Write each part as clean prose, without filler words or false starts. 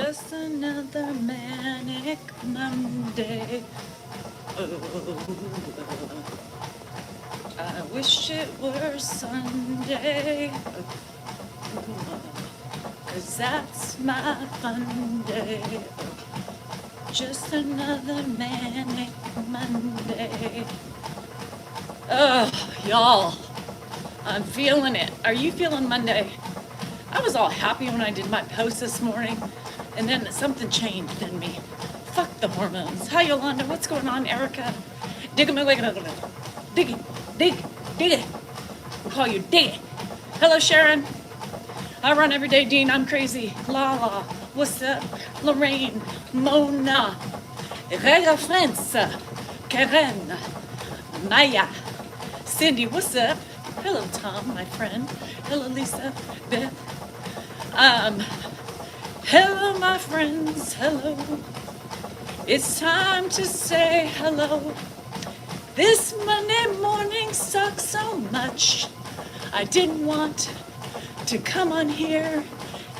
Just another manic Monday. Oh, I wish it were Sunday. 'Cause that's my fun day. Just another manic Monday. Oh, y'all, I'm feeling it. Are you feeling Monday? I was all happy when I did my post this morning, and then something changed in me. Fuck the hormones. Hi, Yolanda. What's going on, Erica? Dig it. Dig it. We'll call you Dig it. Hello, Sharon. I run every day, Dean. I'm crazy. Lala. What's up? Lorraine. Mona. Rega France. Karen. Maya. Cindy. What's up? Hello, Tom, my friend. Hello, Lisa. Beth. Hello, my friends. Hello. It's time to say hello. This Monday morning sucks so much. I didn't want to come on here.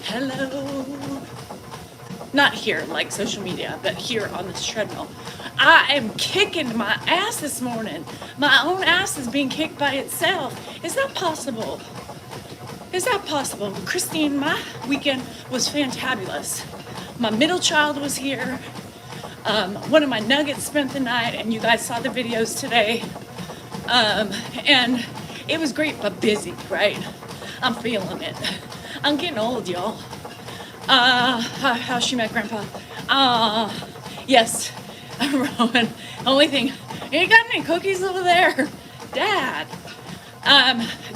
Hello. Not here, like social media, but here on this treadmill. I am kicking my ass this morning. My own ass is being kicked by itself. Is that possible? Is that possible? Christine, my weekend was fantabulous. My middle child was here. One of my nuggets spent the night, and you guys saw the videos today. And it was great, but busy, right? I'm feeling it. I'm getting old, y'all. How she met Grandpa? Yes, Rowan. Only thing, you got any cookies over there? Dad.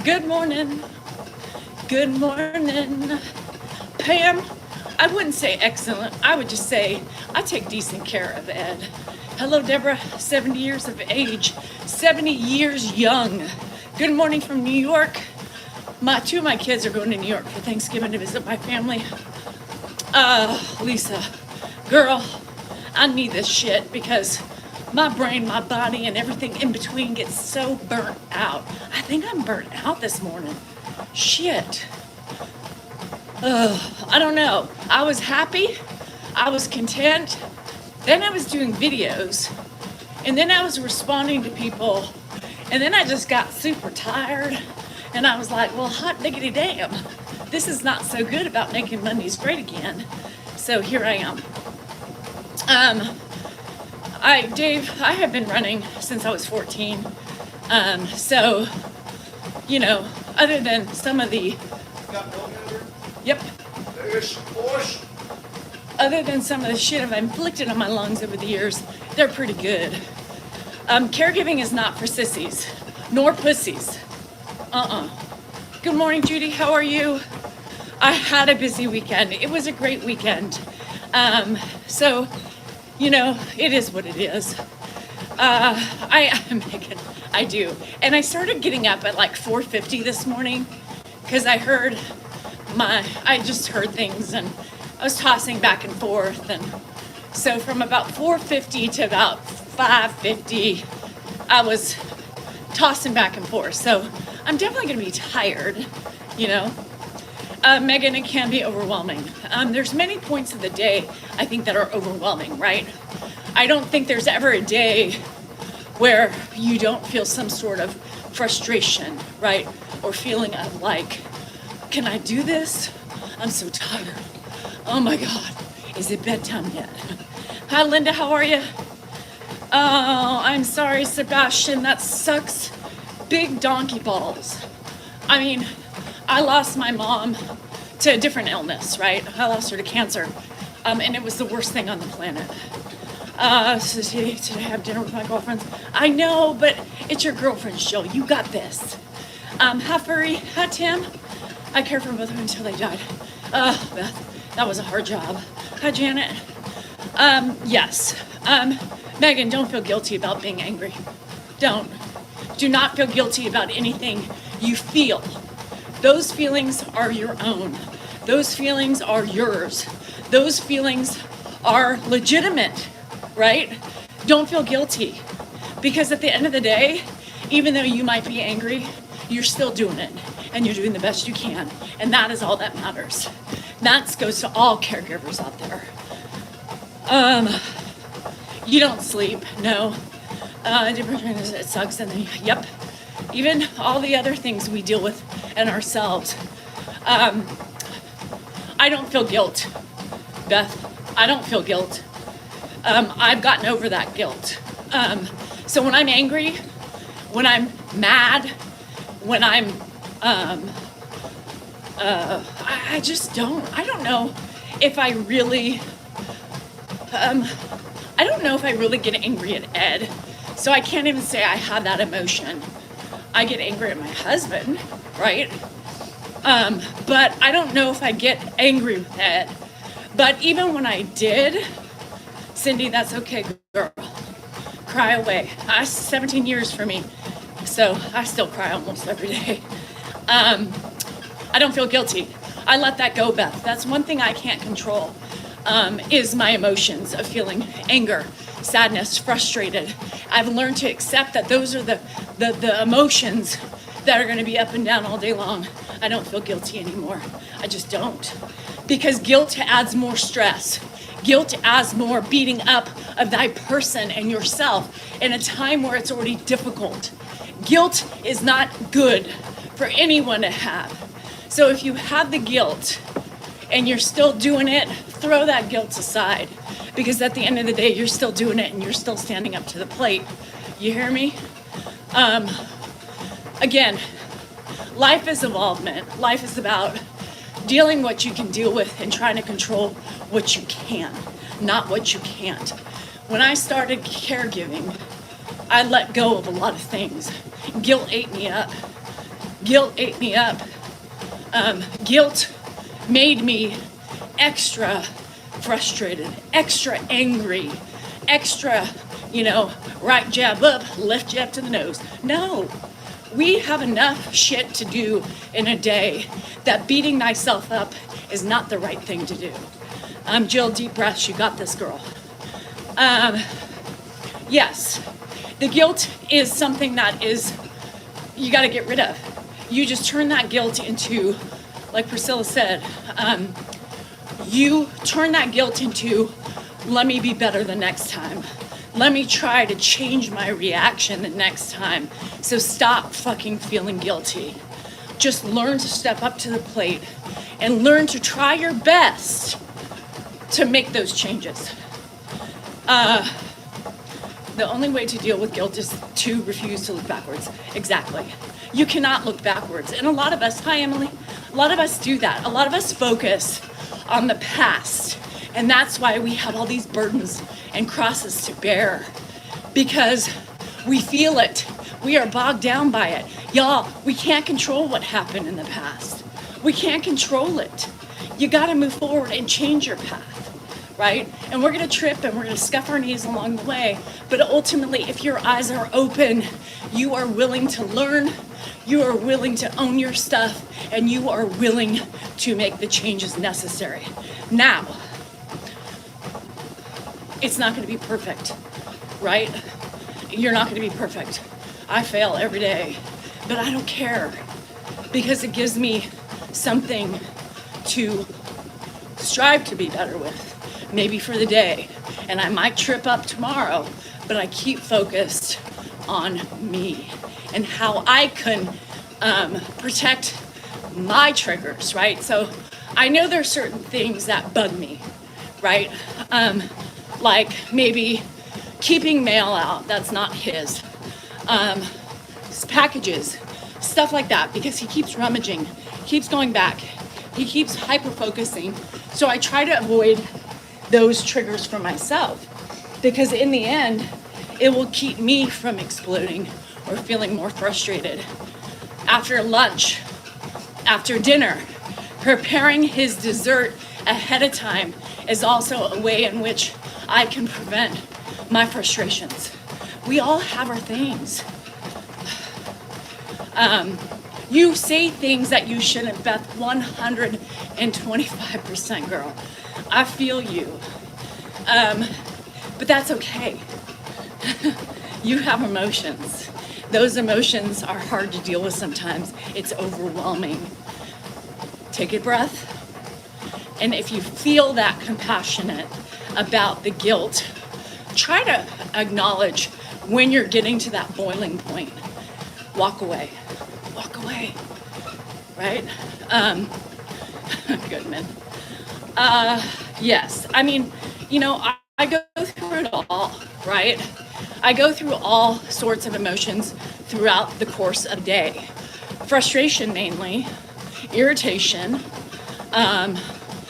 Good morning. Good morning. Pam, I wouldn't say excellent. I would just say I take decent care of Ed. Hello, Deborah, 70 years of age, 70 years young. Good morning from New York. Two of my kids are going to New York for Thanksgiving to visit my family. Lisa, girl, I need this shit because my brain, my body, and everything in between gets so burnt out. I think I'm burnt out this morning. Shit. I don't know. I was happy. I was content. Then I was doing videos. And then I was responding to people. And then I just got super tired. And I was like, well, hot diggity damn. This is not so good about making Mondays great again. So here I am. Dave, I have been running since I was 14. So, you know, other than some of the... Yep. Other than some of the shit I've inflicted on my lungs over the years, they're pretty good. Caregiving is not for sissies, nor pussies. Good morning, Judy. How are you? I had a busy weekend. It was a great weekend. So, you know, it is what it is. Megan, I do. And I started getting up at like 4:50 this morning because I just heard things and I was tossing back and forth. And so from about 4:50 to about 5:50, I was tossing back and forth. So I'm definitely going to be tired, you know. Megan, it can be overwhelming. There's many points of the day I think that are overwhelming, right? I don't think there's ever a day where you don't feel some sort of frustration, right? Or feeling of like, can I do this? I'm so tired. Oh my God, is it bedtime yet? Hi, Linda, how are you? Oh, I'm sorry, Sebastian, that sucks. Big donkey balls. I mean, I lost my mom to a different illness, right? I lost her to cancer, and it was the worst thing on the planet. So today I have dinner with my girlfriends. I know, but it's your girlfriend's show. You got this. Hi, Furry. Hi, Tim. I cared for both of them until they died. Beth, that was a hard job. Hi, Janet. Yes. Megan, don't feel guilty about being angry. Don't. Do not feel guilty about anything you feel. Those feelings are your own. Those feelings are yours. Those feelings are legitimate, right? Don't feel guilty. Because at the end of the day, even though you might be angry, you're still doing it. And you're doing the best you can. And that is all that matters. That goes to all caregivers out there. You don't sleep, no. Depression, it sucks, and then, yep. Even all the other things we deal with in ourselves. I don't feel guilt, Beth. I don't feel guilt. I've gotten over that guilt. So when I'm angry, when I'm mad, when I'm, I just don't. I don't know if I really, get angry at Ed. So I can't even say I have that emotion. I get angry at my husband, right? But I don't know if I get angry with Ed. But even when I did, Cindy, that's okay, girl. Cry away. 17 years for me, so I still cry almost every day. I don't feel guilty. I let that go, Beth. That's one thing I can't control, is my emotions of feeling anger, sadness, frustrated. I've learned to accept that those are the emotions that are going to be up and down all day long. I don't feel guilty anymore. I just don't. Because guilt adds more stress. Guilt adds more beating up of thy person and yourself in a time where it's already difficult. Guilt is not good for anyone to have. So if you have the guilt and you're still doing it, throw that guilt aside. Because at the end of the day, you're still doing it and you're still standing up to the plate. You hear me? Again, life is evolvement. Life is about dealing what you can deal with and trying to control what you can, not what you can't. When I started caregiving, I let go of a lot of things. Guilt ate me up. Guilt ate me up. Guilt made me extra frustrated, extra angry, extra, right jab up, left jab to the nose. No, we have enough shit to do in a day that beating thyself up is not the right thing to do. Jill, deep breaths, you got this, girl. Yes, the guilt is something that you got to get rid of. You just turn that guilt into, like Priscilla said, you turn that guilt into, let me be better the next time. Let me try to change my reaction the next time. So stop fucking feeling guilty. Just learn to step up to the plate and learn to try your best to make those changes. The only way to deal with guilt is to refuse to look backwards. Exactly. You cannot look backwards. And a lot of us, hi Emily, a lot of us do that. A lot of us focus on the past. And that's why we have all these burdens and crosses to bear. Because we feel it. We are bogged down by it. Y'all, we can't control what happened in the past. We can't control it. You gotta move forward and change your path, right? And we're gonna trip and we're gonna scuff our knees along the way. But ultimately, if your eyes are open, you are willing to learn, you are willing to own your stuff, and you are willing to make the changes necessary. Now, it's not gonna be perfect, right? You're not gonna be perfect. I fail every day, but I don't care because it gives me something to strive to be better with, maybe for the day. And I might trip up tomorrow, but I keep focused on me and how I can protect my triggers, right? So I know there's certain things that bug me, right? Like maybe keeping mail out, that's not his. Packages, stuff like that, because he keeps rummaging, keeps going back, he keeps hyper-focusing. So I try to avoid those triggers for myself, because in the end, it will keep me from exploding or feeling more frustrated. After lunch, after dinner, preparing his dessert ahead of time is also a way in which I can prevent my frustrations. We all have our things. You say things that you shouldn't, Beth, 125%, girl. I feel you. But that's okay. You have emotions. Those emotions are hard to deal with sometimes. It's overwhelming. Take a breath And if you feel that compassionate about the guilt, try to acknowledge when you're getting to that boiling point. Walk away, right? Goodman. Yes, I mean, you know, I go through it all, right? I go through all sorts of emotions throughout the course of the day. Frustration mainly, irritation,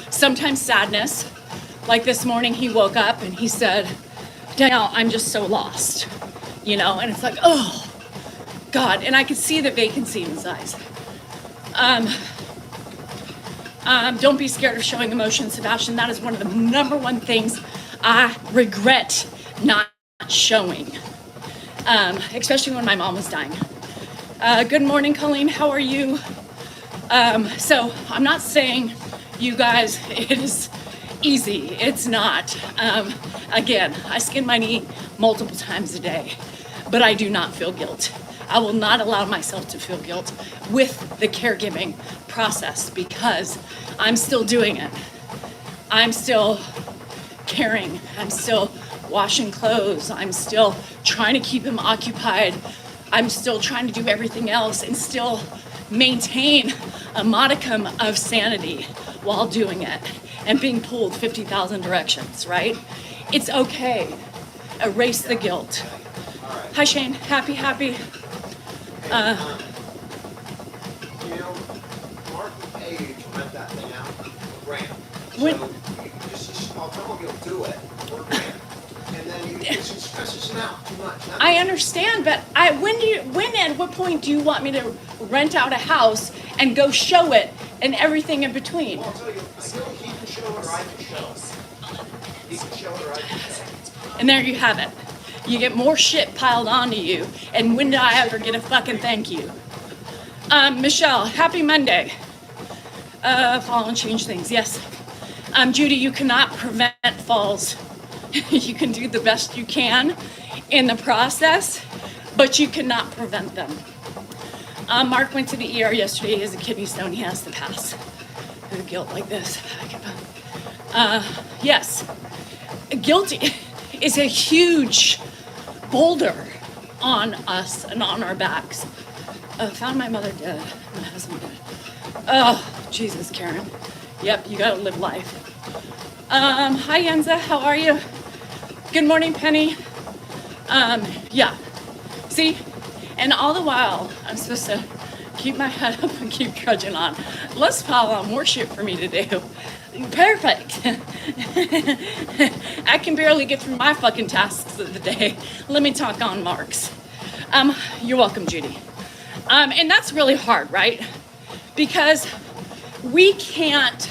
sometimes sadness. Like this morning he woke up and he said, Danielle, I'm just so lost, you know? And it's like, oh, God. And I could see the vacancy in his eyes. Don't be scared of showing emotion, Sebastian. That is one of the number one things I regret not showing, especially when my mom was dying. Good morning, Colleen. How are you? So I'm not saying, you guys, it is easy. It's not. Again, I skin my knee multiple times a day, but I do not feel guilt. I will not allow myself to feel guilt with the caregiving process because I'm still doing it. I'm still caring. I'm still washing clothes. I'm still trying to keep him occupied. I'm still trying to do everything else and still maintain a modicum of sanity while doing it and being pulled 50,000 directions, right? It's okay. Erase the guilt. Hi, Shane. Happy. You know, Mark and Paige rent that thing out for grant. So you just I'll tell them you'll do it for grant. And then it stresses them out too much. I understand, but when and what point do you want me to rent out a house and go show it and everything in between? Well, I'll tell you, he can show it or I can show it. He can show it or I can show it. And there you have it. You get more shit piled onto you, and when did I ever get a fucking thank you? Michelle, happy Monday. Fall and change things, yes. Judy, you cannot prevent falls. You can do the best you can in the process, but you cannot prevent them. Mark went to the ER yesterday. He has a kidney stone. He has to pass. With guilt like this. Yes, guilt is a huge boulder on us and on our backs. Found my mother dead, my husband dead. Oh, Jesus, Karen. Yep, you gotta live life. Hi, Yenza, how are you? Good morning, Penny. Yeah, see? And all the while, I'm supposed to keep my head up and keep trudging on. Let's pile on more shit for me to do. Perfect. I can barely get through my fucking tasks of the day. Let me talk on Mark's. You're welcome, Judy. And that's really hard, right? Because we can't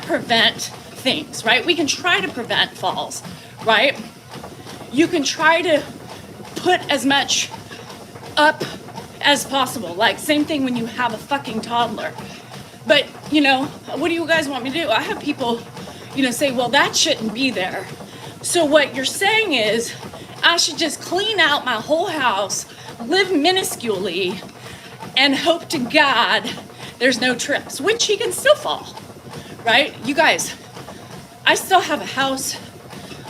prevent things, right? We can try to prevent falls, right? You can try to put as much up as possible. Like, same thing when you have a fucking toddler. But, you know, what do you guys want me to do? I have people, you know, say, well, that shouldn't be there. So what you're saying is I should just clean out my whole house, live minusculely, and hope to God there's no trips, which he can still fall, right? You guys, I still have a house.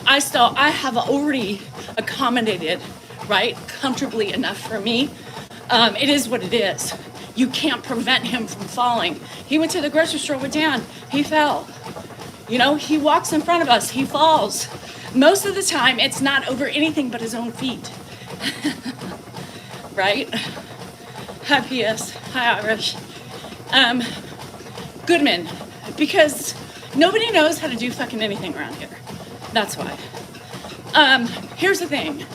I have already accommodated, right, comfortably enough for me. It is what it is. You can't prevent him from falling. He went to the grocery store with Dan. He fell. You know, he walks in front of us. He falls. Most of the time, it's not over anything but his own feet. Right? Hi, P.S. Hi, Irish. Goodman, because nobody knows how to do fucking anything around here. That's why. Here's the thing.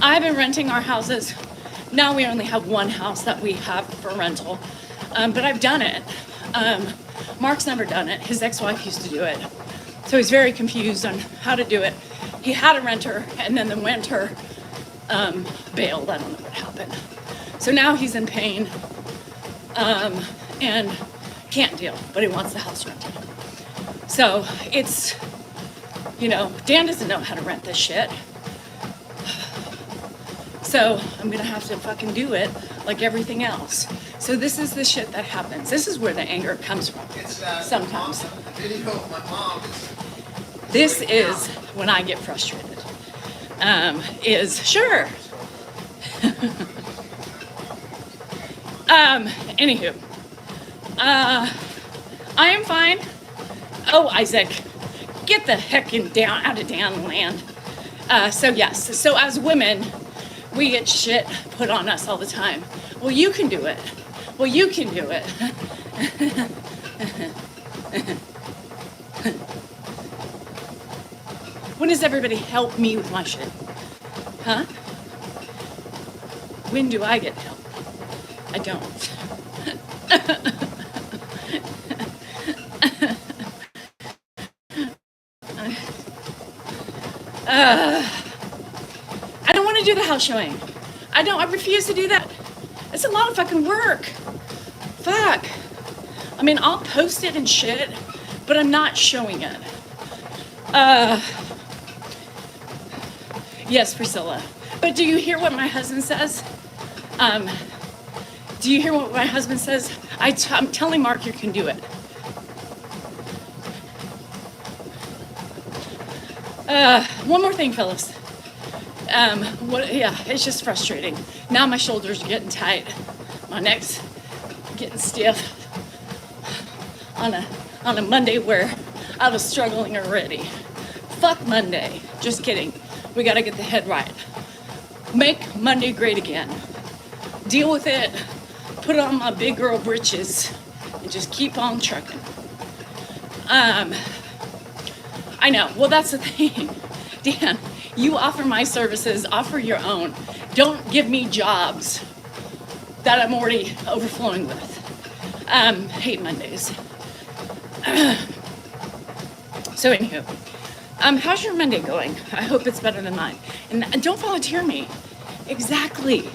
I've been renting our houses. Now we only have one house that we have for rental, but I've done it. Mark's never done it. His ex-wife used to do it. So he's very confused on how to do it. He had a renter, and then the renter bailed. I don't know what happened. So now he's in pain and can't deal, but he wants the house rented. So it's, you know, Dan doesn't know how to rent this shit. So I'm gonna have to fucking do it like everything else. So this is the shit that happens. This is where the anger comes from. It's sometimes. the video of my mom This is when I get frustrated. Sure. Anywho, I am fine. Oh, Isaac, get the heckin' down out of down land. So yes, so as women, we get shit put on us all the time. Well, you can do it. Well, you can do it. When does everybody help me with my shit? Huh? When do I get help? I don't. I don't want to do the house showing. I refuse to do that. It's a lot of fucking work. Fuck. I mean, I'll post it and shit, but I'm not showing it. Yes, Priscilla. But do you hear what my husband says? Do you hear what my husband says? I'm telling Mark you can do it. One more thing, fellas. It's just frustrating. Now my shoulders are getting tight. My neck's getting stiff on a Monday where I was struggling already. Fuck Monday. Just kidding. We gotta get the head right. Make Monday great again. Deal with it. Put on my big girl britches and just keep on trucking. I know. Well, that's the thing. Dan, you offer my services, offer your own. Don't give me jobs that I'm already overflowing with. Hate Mondays. So anywho, how's your Monday going? I hope it's better than mine. And don't volunteer me. Exactly.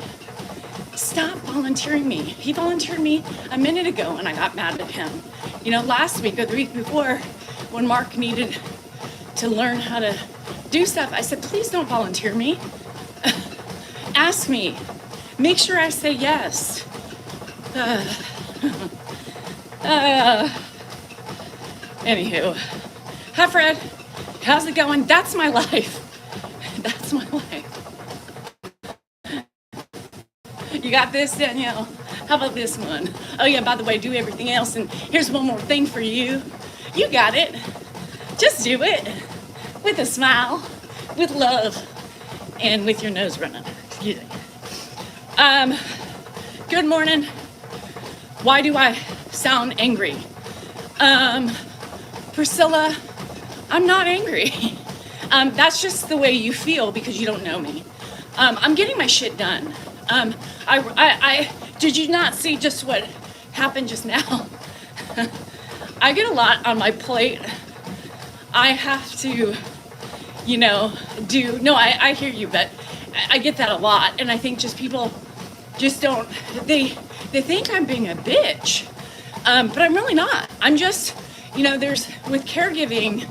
Stop volunteering me. He volunteered me a minute ago and I got mad at him. You know, last week or the week before, when Mark needed to learn how to do stuff, I said, please don't volunteer me. Ask me. Make sure I say yes. Anywho. Hi, Fred. How's it going? That's my life. That's my life. You got this, Danielle? How about this one? Oh yeah, by the way, do everything else. And here's one more thing for you. You got it. Just do it. With a smile, with love, and with your nose running. Excuse me. Good morning. Why do I sound angry? Priscilla, I'm not angry. That's just the way you feel because you don't know me. I'm getting my shit done. I did you not see just what happened just now? I get a lot on my plate. I have to, I hear you, but I get that a lot. And I think just people just don't, they think I'm being a bitch. But I'm really not. I'm just, there's, with caregiving,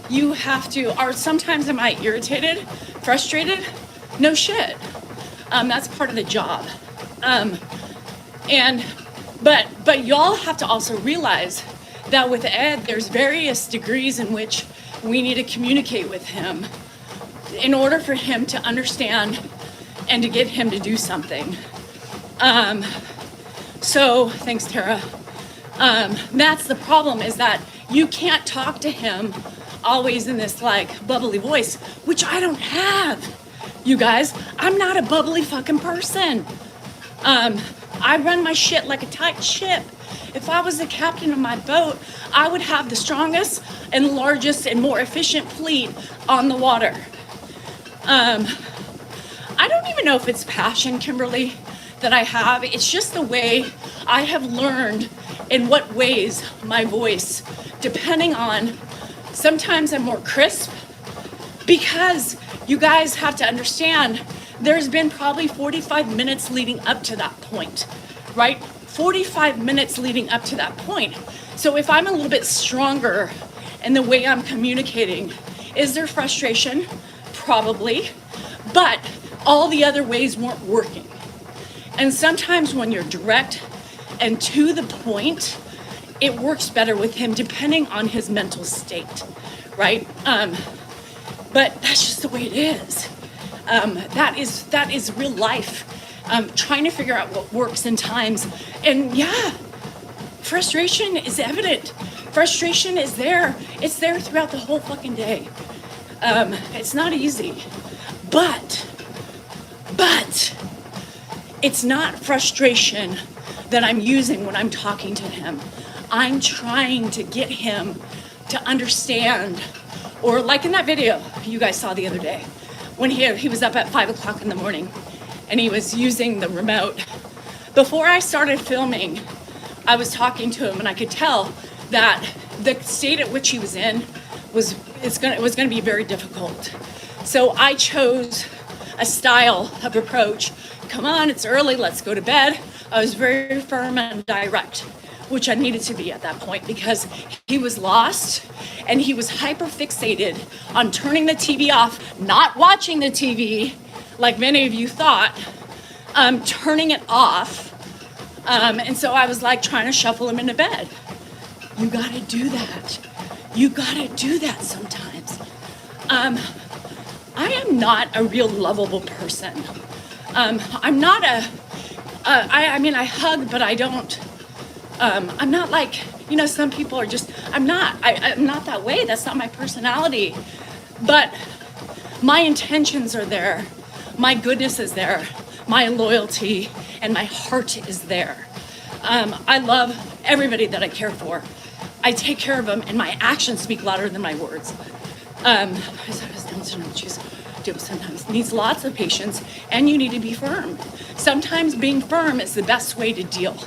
you have to, or sometimes am I irritated, frustrated? No shit. That's part of the job. But y'all have to also realize that with Ed, there's various degrees in which we need to communicate with him in order for him to understand and to get him to do something. So, thanks, Tara. That's the problem, is that you can't talk to him always in this bubbly voice, which I don't have. You guys, I'm not a bubbly fucking person. I run my shit like a tight ship. If I was the captain of my boat, I would have the strongest and largest and more efficient fleet on the water. I don't even know if it's passion, Kimberly, that I have. It's just the way I have learned in what ways my voice, depending on, sometimes I'm more crisp, because you guys have to understand there's been probably 45 minutes leading up to that point, right? 45 minutes leading up to that point. So if I'm a little bit stronger in the way I'm communicating, is there frustration? Probably, but all the other ways weren't working. And sometimes when you're direct and to the point, it works better with him depending on his mental state, right? But that's just the way it is. That is real life. Trying to figure out what works in times. And yeah, frustration is evident. Frustration is there. It's there throughout the whole fucking day. It's not easy. But it's not frustration that I'm using when I'm talking to him. I'm trying to get him to understand, or like in that video you guys saw the other day, when he was up at 5 o'clock in the morning and he was using the remote. Before I started filming, I was talking to him and I could tell that the state at which he was in was gonna be very difficult. So I chose a style of approach. Come on, it's early, let's go to bed. I was very firm and direct, which I needed to be at that point because he was lost and he was hyper fixated on turning the TV off, not watching the TV like many of you thought, turning it off. And so I was like trying to shuffle him into bed. You gotta do that. You gotta do that sometimes. I am not a real lovable person. I'm not I mean, I hug, but I don't, I'm not like, you know, some people are just, I'm not that way. That's not my personality. But my intentions are there. My goodness is there. My loyalty and my heart is there. I love everybody that I care for. I take care of them, and my actions speak louder than my words. Sometimes needs lots of patience, and you need to be firm. Sometimes being firm is the best way to deal.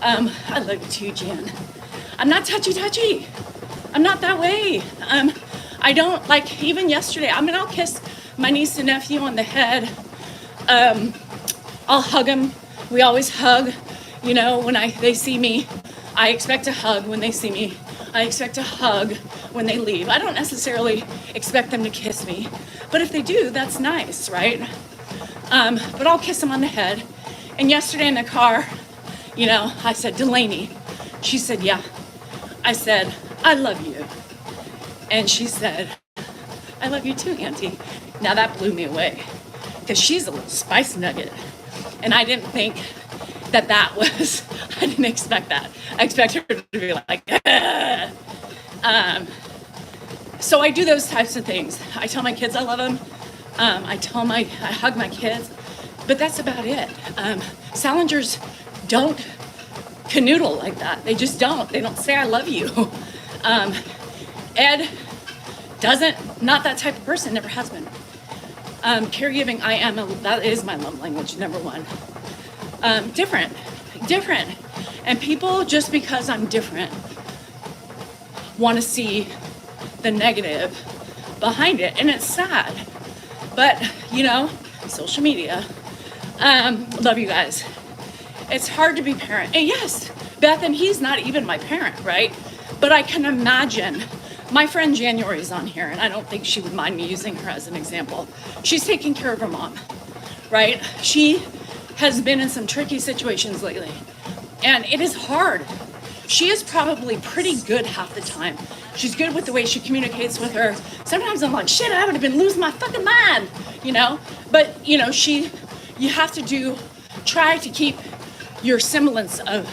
I love you too, Jan. I'm not touchy. I'm not that way. I don't, like, even yesterday, I'll kiss my niece and nephew on the head. I'll hug them. We always hug. You know, when they see me, I expect a hug. When they see me, I expect a hug when they leave. I don't necessarily expect them to kiss me, but if they do, that's nice, right? But I'll kiss them on the head. And yesterday in the car, you know, I said, Delaney. She said, yeah. I said, I love you. And she said, I love you too, Auntie. Now that blew me away because she's a little spice nugget. And I didn't think that was, I didn't expect that. I expect her to be like, so I do those types of things. I tell my kids I love them. I hug my kids, but that's about it. Salingers don't canoodle like that. They just don't. They don't say I love you. Ed not that type of person, never has been. Caregiving, that is my love language, number one. Different. And people, just because I'm different, want to see the negative behind it. And it's sad. But, you know, social media. Love you guys. It's hard to be parent. And yes, Beth, and he's not even my parent, right? But I can imagine. My friend January's on here, and I don't think she would mind me using her as an example. She's taking care of her mom, right? She has been in some tricky situations lately, and it is hard. She is probably pretty good half the time. She's good with the way she communicates with her. Sometimes I'm like, shit, I would have been losing my fucking mind, you know? But, you know, you have to try to keep your semblance of,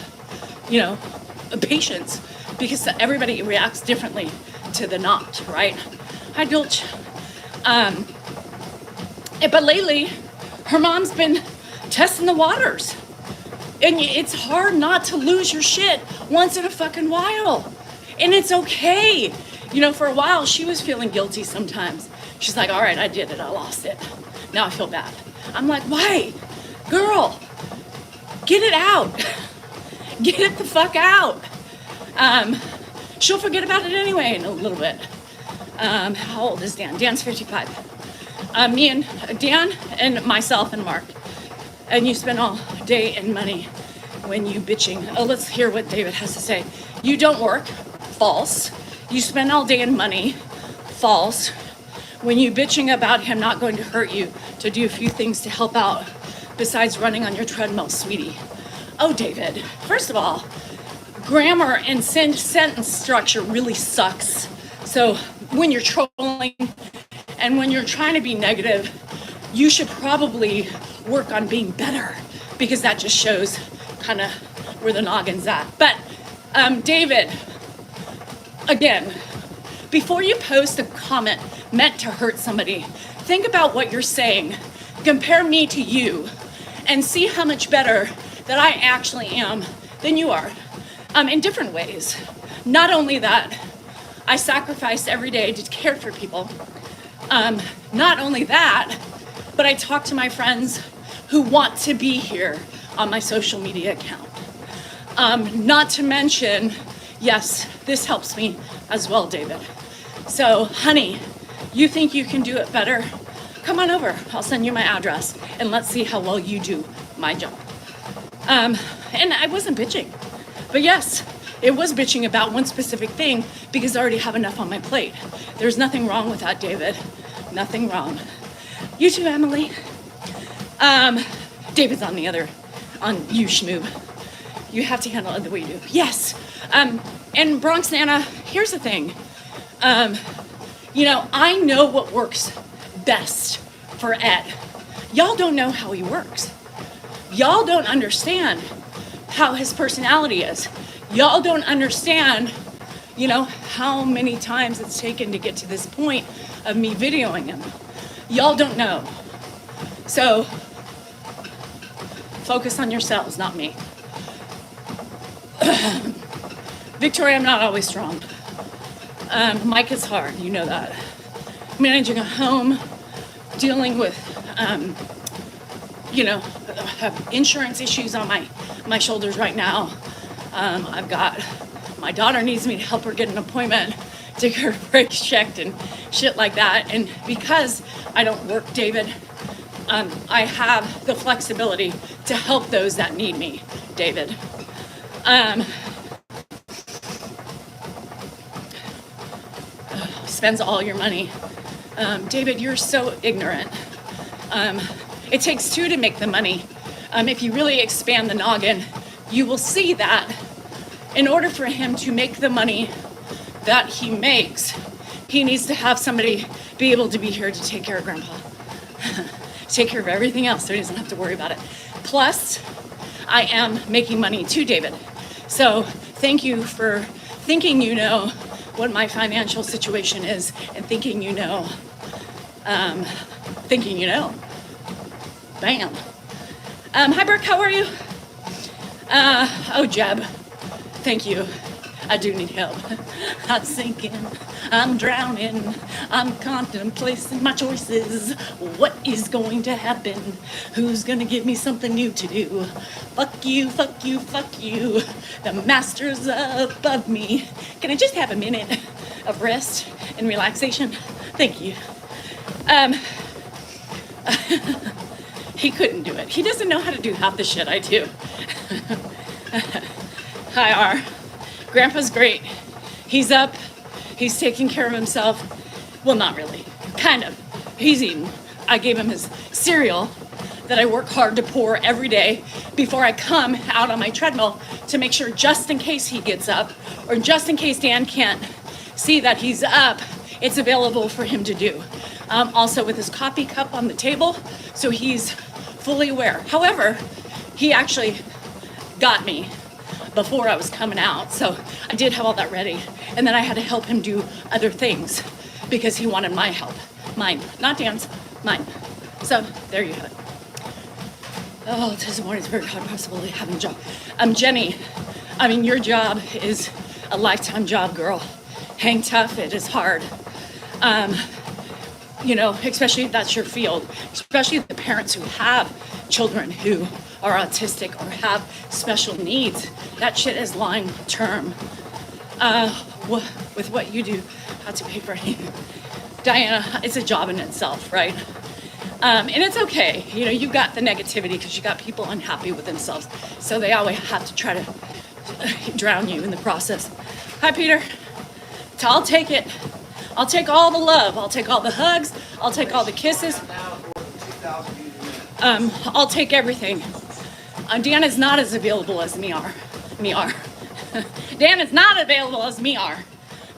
you know, patience, because everybody reacts differently to the not, right? Hi, Dulce. But lately, her mom's been testing the waters. And it's hard not to lose your shit once in a fucking while. And it's okay. You know, for a while, she was feeling guilty sometimes. She's like, all right, I did it. I lost it. Now I feel bad. I'm like, why? Girl, get it out. Get it the fuck out. She'll forget about it anyway in a little bit. How old is Dan? Dan's 55. Me and Dan and myself and Mark. And you spend all day and money when you bitching. Oh, let's hear what David has to say. You don't work. False. You spend all day and money. False. When you bitching about him not going to hurt you to do a few things to help out besides running on your treadmill, sweetie. Oh, David, first of all, grammar and sentence structure really sucks. So when you're trolling and when you're trying to be negative, you should probably work on being better, because that just shows kind of where the noggin's at. But David, again, before you post a comment meant to hurt somebody, think about what you're saying. Compare me to you and see how much better that I actually am than you are, in different ways. Not only that, I sacrifice every day to care for people. Not only that, but I talk to my friends who want to be here on my social media account. Not to mention, yes, this helps me as well, David. So, honey, you think you can do it better? Come on over. I'll send you my address and let's see how well you do my job. And I wasn't bitching, but yes, it was bitching about one specific thing because I already have enough on my plate. There's nothing wrong with that, David. Nothing wrong. You too, Emily. David's on you, Schmoo. You have to handle it the way you do. Yes. And Bronx Nana, here's the thing. I know what works best for Ed. Y'all don't know how he works. Y'all don't understand how his personality is. Y'all don't understand, how many times it's taken to get to this point of me videoing him. Y'all don't know. So, focus on yourselves, not me. Victoria, I'm not always strong. Mike is hard, you know that. Managing a home, dealing with, have insurance issues on my shoulders right now. I've got, my daughter needs me to help her get an appointment to get her brakes checked and shit like that. And because I don't work, David, I have the flexibility to help those that need me, David. Spends all your money. David, you're so ignorant. It takes two to make the money. If you really expand the noggin, you will see that in order for him to make the money that he makes, he needs to have somebody be able to be here to take care of Grandpa. Take care of everything else so he doesn't have to worry about it. Plus, I am making money too, David. So thank you for thinking you know what my financial situation is and thinking you know. Bam. Hi, Brooke, how are you? Jeb, thank you. I do need help. I'm sinking, I'm drowning, I'm contemplating my choices. What is going to happen? Who's gonna give me something new to do? Fuck you, fuck you, fuck you. The master's above me. Can I just have a minute of rest and relaxation? Thank you. He couldn't do it. He doesn't know how to do half the shit I do. Hi, R. Grandpa's great. He's up. He's taking care of himself. Well, not really. Kind of. He's eating. I gave him his cereal that I work hard to pour every day before I come out on my treadmill to make sure just in case he gets up or just in case Dan can't see that he's up, it's available for him to do. Also with his coffee cup on the table, so he's fully aware. However, he actually got me before I was coming out, so I did have all that ready. And then I had to help him do other things because he wanted my help. Mine, not Dan's, mine. So there you have it. Oh, this morning is very hard possibility having a job. Jenny, your job is a lifetime job, girl. Hang tough, it is hard. Especially if that's your field, especially the parents who have children who are autistic or have special needs. That shit is long term. With what you do, how to pay for anything. Diana, it's a job in itself, right? And it's okay. You've got the negativity because you got people unhappy with themselves. So they always have to try to drown you in the process. Hi, Peter. I'll take it. I'll take all the love. I'll take all the hugs. I'll take all the kisses. I'll take everything. Dan is not as available as me are. Dan is not available as me are,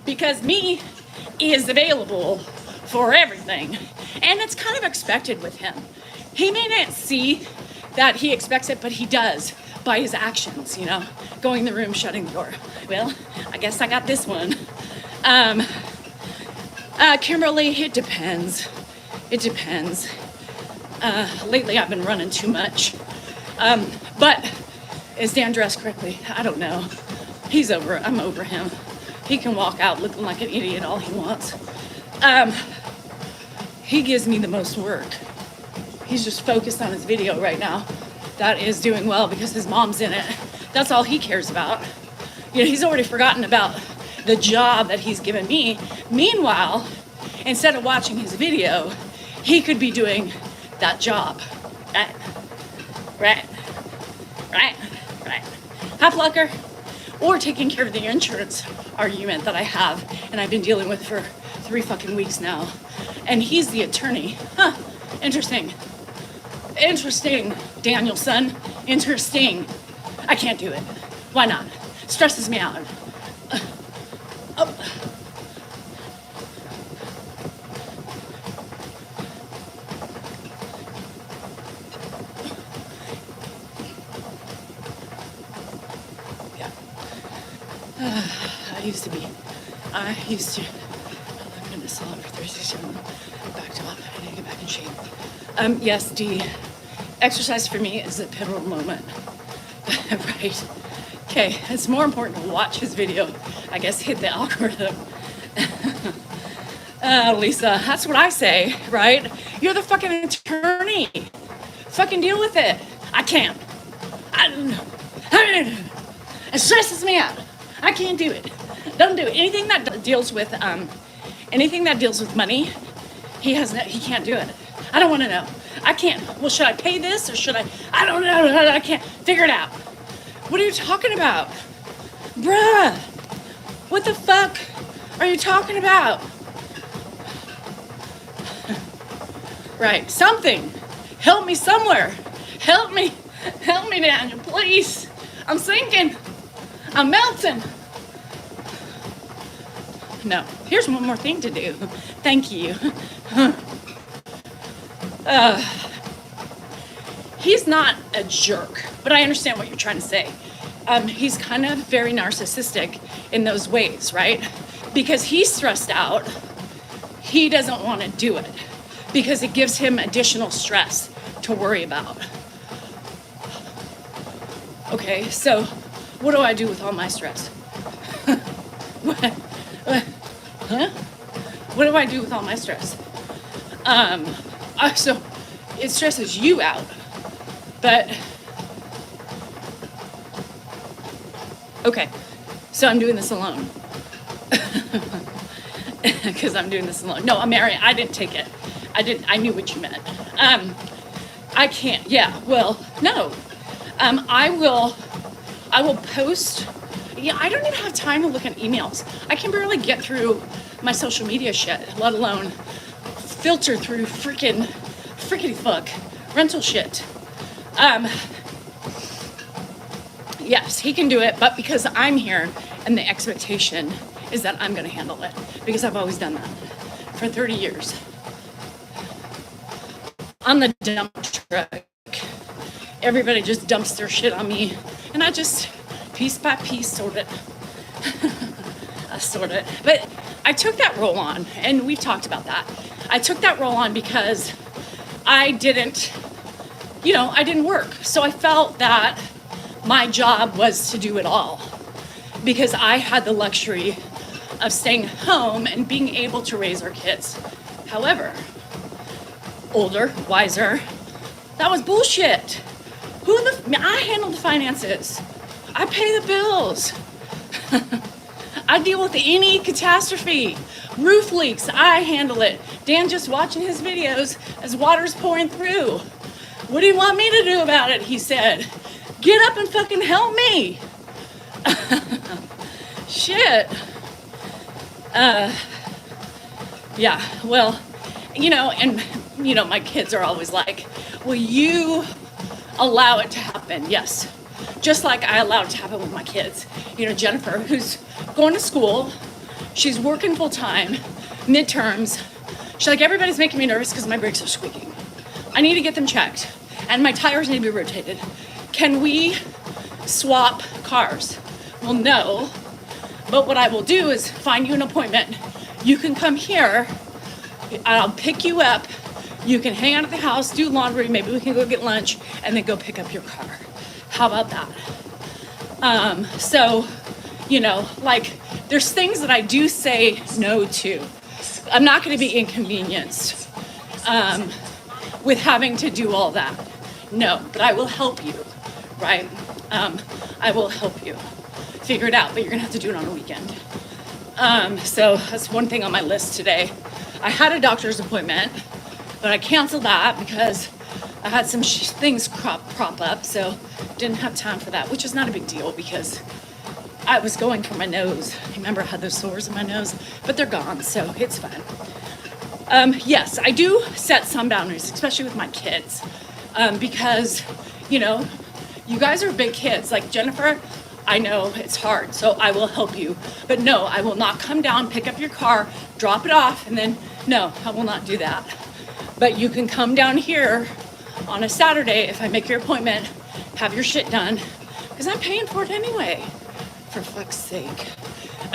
because me is available for everything, and it's kind of expected with him. He may not see that he expects it, but he does by his actions, you know, going in the room, shutting the door. Well, I guess I got this one. Kimberly, it depends. It depends. Lately I've been running too much. But is Dan dressed correctly? I don't know. I'm over him. He can walk out looking like an idiot all he wants. He gives me the most work. He's just focused on his video right now. That is doing well because his mom's in it. That's all he cares about. You know, he's already forgotten about the job that he's given me. Meanwhile, instead of watching his video, he could be doing that job. Right. Half Lucker. Or taking care of the insurance argument that I have and I've been dealing with for 3 fucking weeks now. And he's the attorney. Huh, interesting, Daniel son, interesting. I can't do it. Why not? Stresses me out. I used to, oh my goodness, all over Thursday, backed off, I need to get back in shape. Yes, D, exercise for me is a pivotal moment. Right. Okay, it's more important to watch his video, I guess, hit the algorithm. Lisa, that's what I say, right? You're the fucking attorney. Fucking deal with it. I can't. It stresses me out. I can't do it. Don't do it. Anything that deals with money, he can't do it. I don't want to know. I can't. Well, should I pay this or should I don't know. I can't figure it out. What are you talking about? Bruh, what the fuck are you talking about? Right, something. Help me somewhere. Help me, Daniel, please. I'm sinking. I'm melting. No, here's one more thing to do. Thank you. He's not a jerk, but I understand what you're trying to say. He's kind of very narcissistic in those ways, right? Because he's stressed out, he doesn't want to do it because it gives him additional stress to worry about. Okay, so what do I do with all my stress? What do I do with all my stress? So it stresses you out, but okay, so I'm doing this alone. Because I'm doing this alone. No, I'm Mary. I didn't take it. I knew what you meant. I can't. Yeah. Well, no. I will post. Yeah, I don't even have time to look at emails. I can barely get through my social media shit, let alone filter through frickety fuck rental shit. Yes, he can do it, but because I'm here and the expectation is that I'm gonna handle it because I've always done that for 30 years. On the dump truck, everybody just dumps their shit on me and I just piece by piece sort it. I sort it. But I took that role on, and we've talked about that. I took that role on because I didn't work. So I felt that my job was to do it all because I had the luxury of staying home and being able to raise our kids. However, older, wiser, that was bullshit. I handle the finances. I pay the bills. I deal with any catastrophe. Roof leaks, I handle it. Dan just watching his videos as water's pouring through. What do you want me to do about it? He said. Get up and fucking help me. Shit. Yeah, well, my kids are always like, will you allow it to happen? happen, yes. Just like I allowed it to happen with my kids. You know, Jennifer, who's going to school, she's working full time, midterms. She's like, everybody's making me nervous because my brakes are squeaking. I need to get them checked, and my tires need to be rotated. Can we swap cars? Well, no, but what I will do is find you an appointment. You can come here, I'll pick you up, you can hang out at the house, do laundry, maybe we can go get lunch, and then go pick up your car. How about that? So, you know, like, there's things that I do say no to. I'm not gonna be inconvenienced with having to do all that. No, but I will help you, right? I will help you figure it out, but you're gonna have to do it on a weekend. So that's one thing on my list today. I had a doctor's appointment, but I canceled that because I had some things crop up, so didn't have time for that, which is not a big deal because I was going for my nose. Remember I had those sores in my nose, but they're gone, so it's fine. Yes, I do set some boundaries, especially with my kids, because, you know, you guys are big kids. Like Jennifer, I know it's hard, so I will help you. But no, I will not come down, pick up your car, drop it off, and then, no, I will not do that. But you can come down here on a Saturday if I make your appointment, have your shit done, because I'm paying for it anyway, for fuck's sake.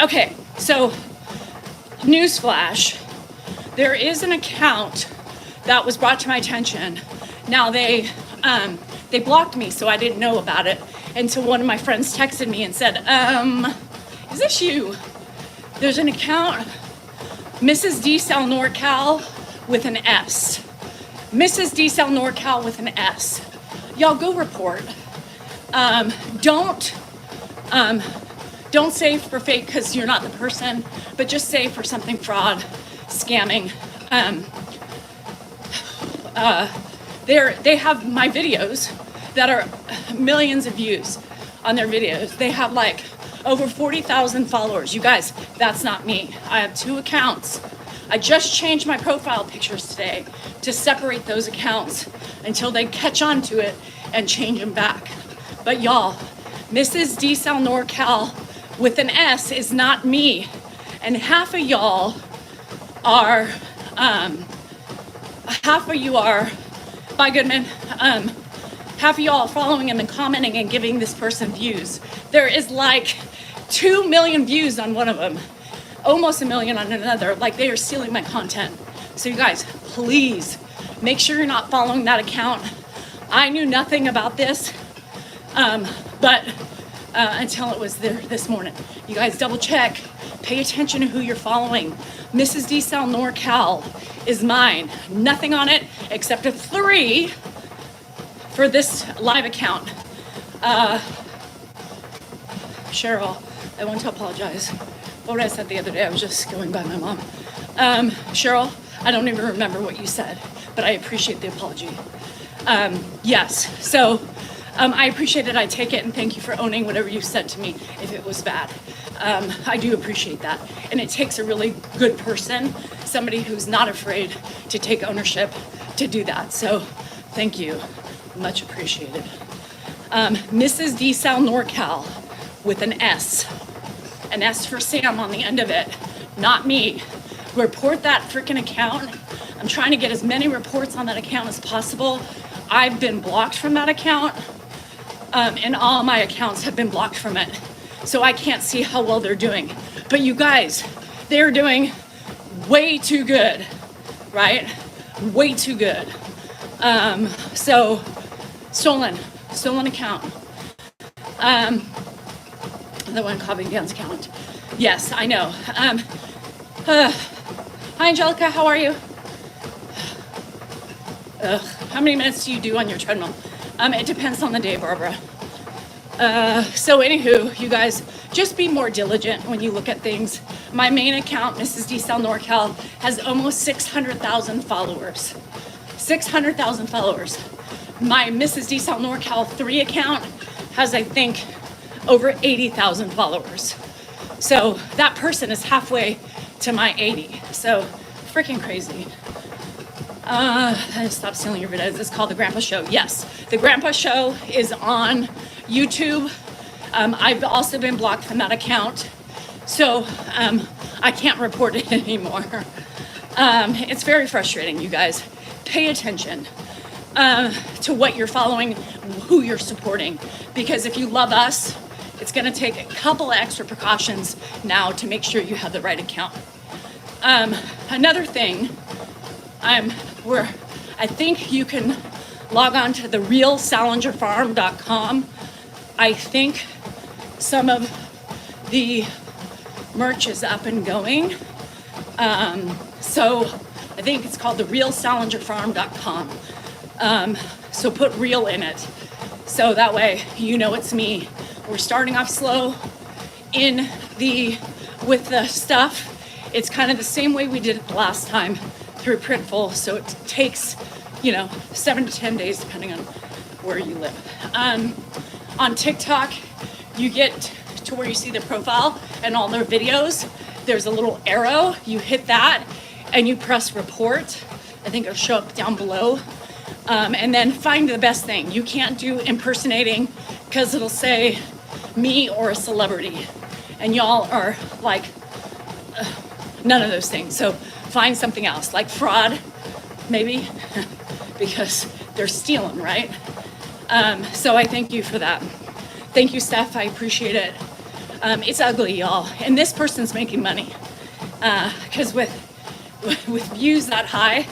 Okay, so newsflash, there is an account that was brought to my attention. Now they blocked me, so I didn't know about it until one of my friends texted me and said, is this you? There's an account, Mrs. D. Sal NorCal with an S. Mrs. D. Sal NorCal with an S. Y'all go report. Don't say for fake because you're not the person, but just say for something fraud, scamming. They have my videos that are millions of views on their videos. They have like over 40,000 followers. You guys, that's not me. I have 2 accounts. I just changed my profile pictures today to separate those accounts until they catch on to it and change them back. But y'all, Mrs. D. Sal NorCal with an S is not me. And half of you are, by Goodman, half of y'all following him and commenting and giving this person views. There is like 2 million views on one of them, almost 1 million on another. Like, they are stealing my content. So you guys, please make sure you're not following that account. I knew nothing about this, but until it was there this morning. You guys double check, pay attention to who you're following. Mrs. D. Sal NorCal is mine. Nothing on it except a 3 for this live account. Cheryl, I want to apologize. What I said the other day, I was just going by my mom. Cheryl, I don't even remember what you said, but I appreciate the apology. Yes, so I appreciate it, I take it, and thank you for owning whatever you said to me if it was bad. I do appreciate that. And it takes a really good person, somebody who's not afraid to take ownership to do that. So thank you, much appreciated. Mrs. D. Sal NorCal with an S for Sam on the end of it, not me. Report that freaking account. I'm trying to get as many reports on that account as possible. I've been blocked from that account, and all my accounts have been blocked from it. So I can't see how well they're doing. But you guys, they're doing way too good, right? Way too good. So stolen account. The one copying Dan's account. Yes, I know. Hi, Angelica, how are you? How many minutes do you do on your treadmill? It depends on the day, Barbara. So anywho, you guys, just be more diligent when you look at things. My main account, Mrs. D. Sal NorCal, has almost 600,000 followers. 600,000 followers. My Mrs. D. Sal NorCal 3 account has, I think, over 80,000 followers. So that person is halfway to my 80. So freaking crazy. Stop stealing your videos. It's called The Grandpa Show. Yes, The Grandpa Show is on YouTube. I've also been blocked from that account, so I can't report it anymore. It's very frustrating, you guys. Pay attention to what you're following, who you're supporting, because if you love us, it's going to take a couple of extra precautions now to make sure you have the right account. Another thing, where I think you can log on to the realsalingerfarm.com. I think some of the merch is up and going. So I think it's called the realsalingerfarm.com. So put real in it. So that way you know it's me. We're starting off slow with the stuff. It's kind of the same way we did it the last time through Printful. So it takes, 7 to 10 days depending on where you live. On TikTok, you get to where you see the profile and all their videos. There's a little arrow. You hit that and you press report. I think it'll show up down below. And then find the best thing. You can't do impersonating because it'll say me or a celebrity. And y'all are like, none of those things. So find something else, like fraud, maybe, because they're stealing, right? So I thank you for that. Thank you, Steph. I appreciate it. It's ugly, y'all. And this person's making money. Because with views that high,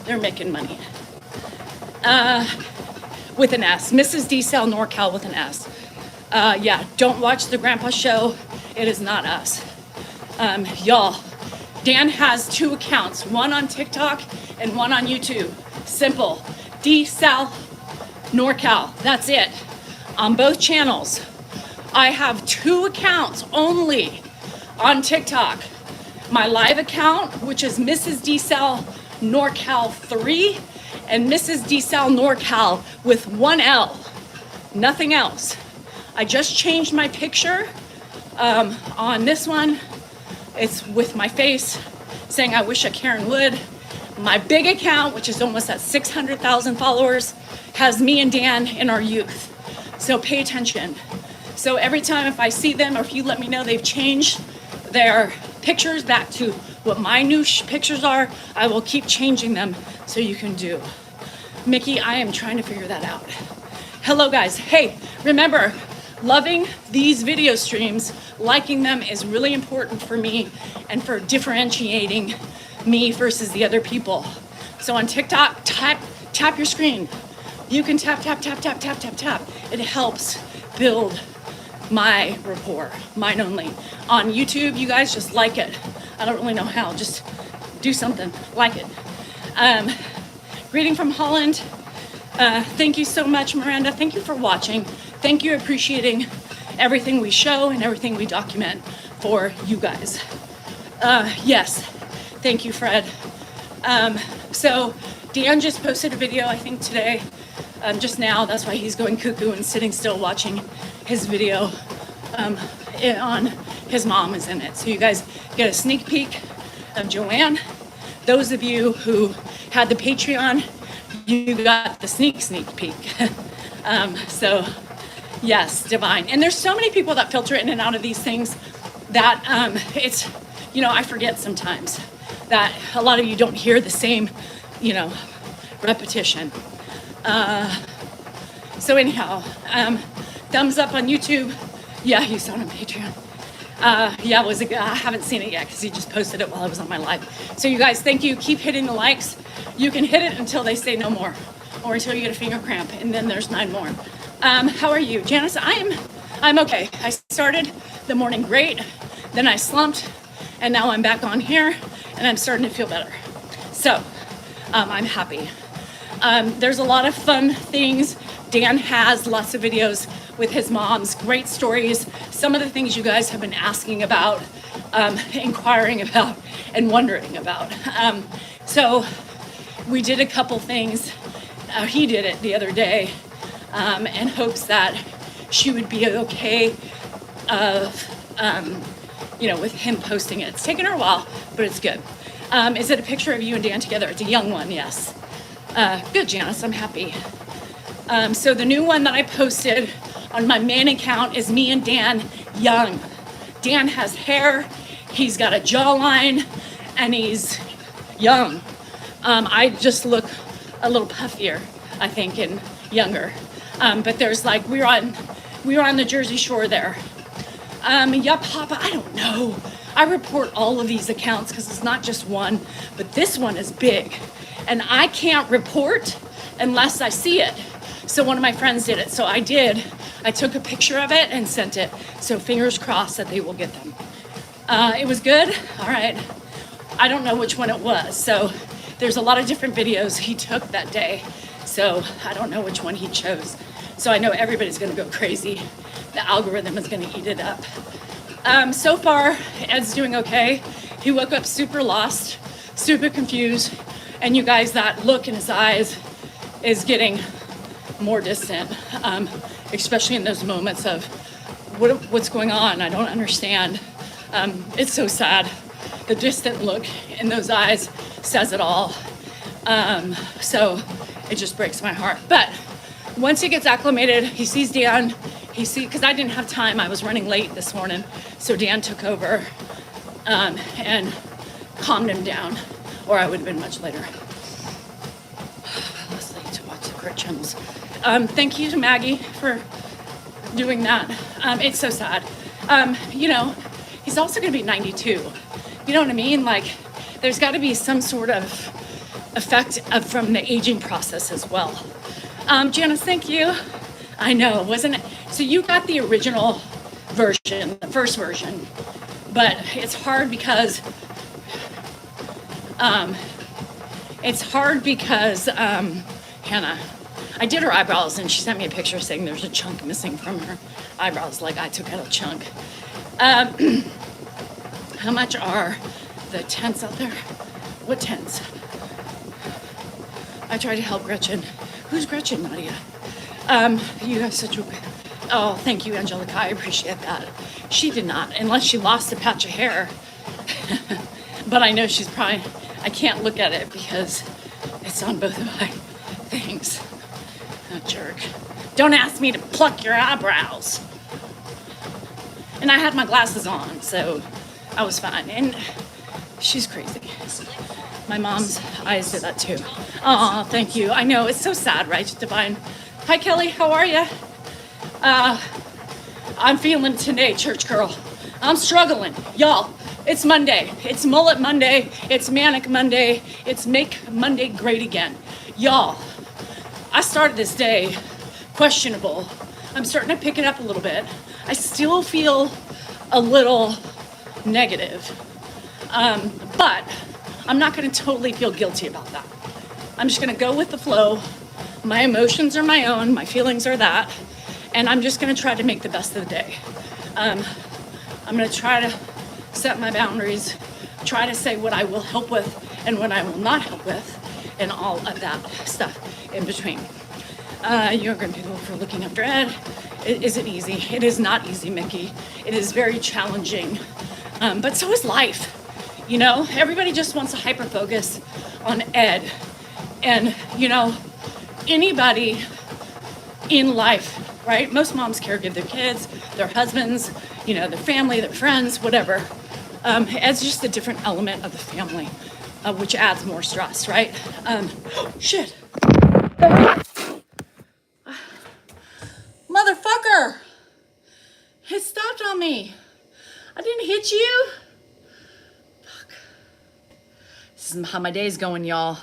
they're making money. With an S. Mrs. D-Cell NorCal with an S. Yeah, don't watch the Grandpa Show. It is not us. Y'all, Dan has 2 accounts, one on TikTok and one on YouTube. Simple. D-Cell NorCal. That's it. On both channels. I have 2 accounts only on TikTok. My live account, which is Mrs. D-Cell NorCal 3, and Mrs. D-Cell NorCal with 1 L. Nothing else. I just changed my picture on this one. It's with my face saying I wish a Karen would. My big account, which is almost at 600,000 followers, has me and Dan in our youth. So pay attention. So every time if I see them or if you let me know they've changed their pictures back to what my new pictures are, I will keep changing them so you can do. Mickey, I am trying to figure that out. Hello guys. Hey, remember, loving these video streams, liking them is really important for me and for differentiating me versus the other people. So on TikTok, tap your screen. You can tap. It helps build my rapport, mine only. On YouTube, you guys just like it. I don't really know how, just do something, like it. Greeting from Holland. Thank you so much, Miranda. Thank you for watching. Thank you, appreciating everything we show and everything we document for you guys. Yes, thank you, Fred. So Dan just posted a video, I think today, just now. That's why he's going cuckoo and sitting still watching his video on his mom is in it. So you guys get a sneak peek of Joanne. Those of you who had the Patreon, you got the sneak peek. So yes, divine. And there's so many people that filter in and out of these things that it's, I forget sometimes that a lot of you don't hear the same, repetition. So anyhow, thumbs up on YouTube. Yeah, you saw it on Patreon. Yeah, I haven't seen it yet because he just posted it while I was on my live. So you guys, thank you. Keep hitting the likes. You can hit it until they say no more or until you get a finger cramp, and then there's 9 more. How are you? Janice, I'm okay. I started the morning great, then I slumped, and now I'm back on here, and I'm starting to feel better. So I'm happy. There's a lot of fun things. Dan has lots of videos with his moms, great stories, some of the things you guys have been asking about, inquiring about, and wondering about. So we did a couple things. He did it the other day in hopes that she would be okay with him posting it. It's taken her a while, but it's good. Is it a picture of you and Dan together? It's a young one, yes. Good, Janice, I'm happy. So the new one that I posted on my main account is me and Dan young. Dan has hair, he's got a jawline, and he's young. I just look a little puffier, I think, and younger. But there's like, we were on the Jersey Shore there. Yeah, Papa, I don't know. I report all of these accounts because it's not just one, but this one is big. And I can't report unless I see it. So one of my friends did it. So I did. I took a picture of it and sent it. So fingers crossed that they will get them. It was good. All right. I don't know which one it was. So there's a lot of different videos he took that day. So I don't know which one he chose. So I know everybody's going to go crazy. The algorithm is going to eat it up. So far, Ed's doing okay. He woke up super lost, super confused. And you guys, that look in his eyes is getting more distant, especially in those moments of what's going on. I don't understand. It's so sad. The distant look in those eyes says it all. So it just breaks my heart. But once he gets acclimated, he sees Dan. Because I didn't have time. I was running late this morning. So Dan took over and calmed him down, or I would have been much later. Listening to watch the Crit channels. Thank you to Maggie for doing that. It's so sad. You know, he's also going to be 92. You know what I mean? Like, there's got to be some sort of effect from the aging process as well. Janice, thank you. I know, wasn't it? So you got the original version, the first version, but it's hard because Hannah, I did her eyebrows and she sent me a picture saying there's a chunk missing from her eyebrows, like I took out a chunk. How much are the tents out there? What tents? I tried to help Gretchen. Who's Gretchen, Nadia? You have such a... Oh, thank you, Angelica. I appreciate that. She did not, unless she lost a patch of hair. But I know she's probably... I can't look at it because it's on both of my things. Oh, jerk. Don't ask me to pluck your eyebrows. And I had my glasses on, so I was fine. And she's crazy. My mom's eyes did that too. Oh, thank you. I know, it's so sad, right, Divine? Hi, Kelly, how are you? I'm feeling it today, church girl. I'm struggling. Y'all, it's Monday. It's Mullet Monday. It's Manic Monday. It's Make Monday Great Again. Y'all, I started this day questionable. I'm starting to pick it up a little bit. I still feel a little negative. But I'm not going to totally feel guilty about that. I'm just going to go with the flow. My emotions are my own, my feelings are that, and I'm just going to try to make the best of the day. I'm going to try to set my boundaries, try to say what I will help with and what I will not help with, and all of that stuff in between. You're going to be for looking after Ed. It isn't easy. It is not easy, Mickey. It is very challenging, but so is life. You know, everybody just wants to hyper focus on Ed, and you know, anybody in life, right? Most moms caregive their kids, their husbands, you know, their family, their friends, whatever. It's just a different element of the family, which adds more stress, right? Shit. Motherfucker! It stopped on me. I didn't hit you. Fuck. This is how my day's going, y'all.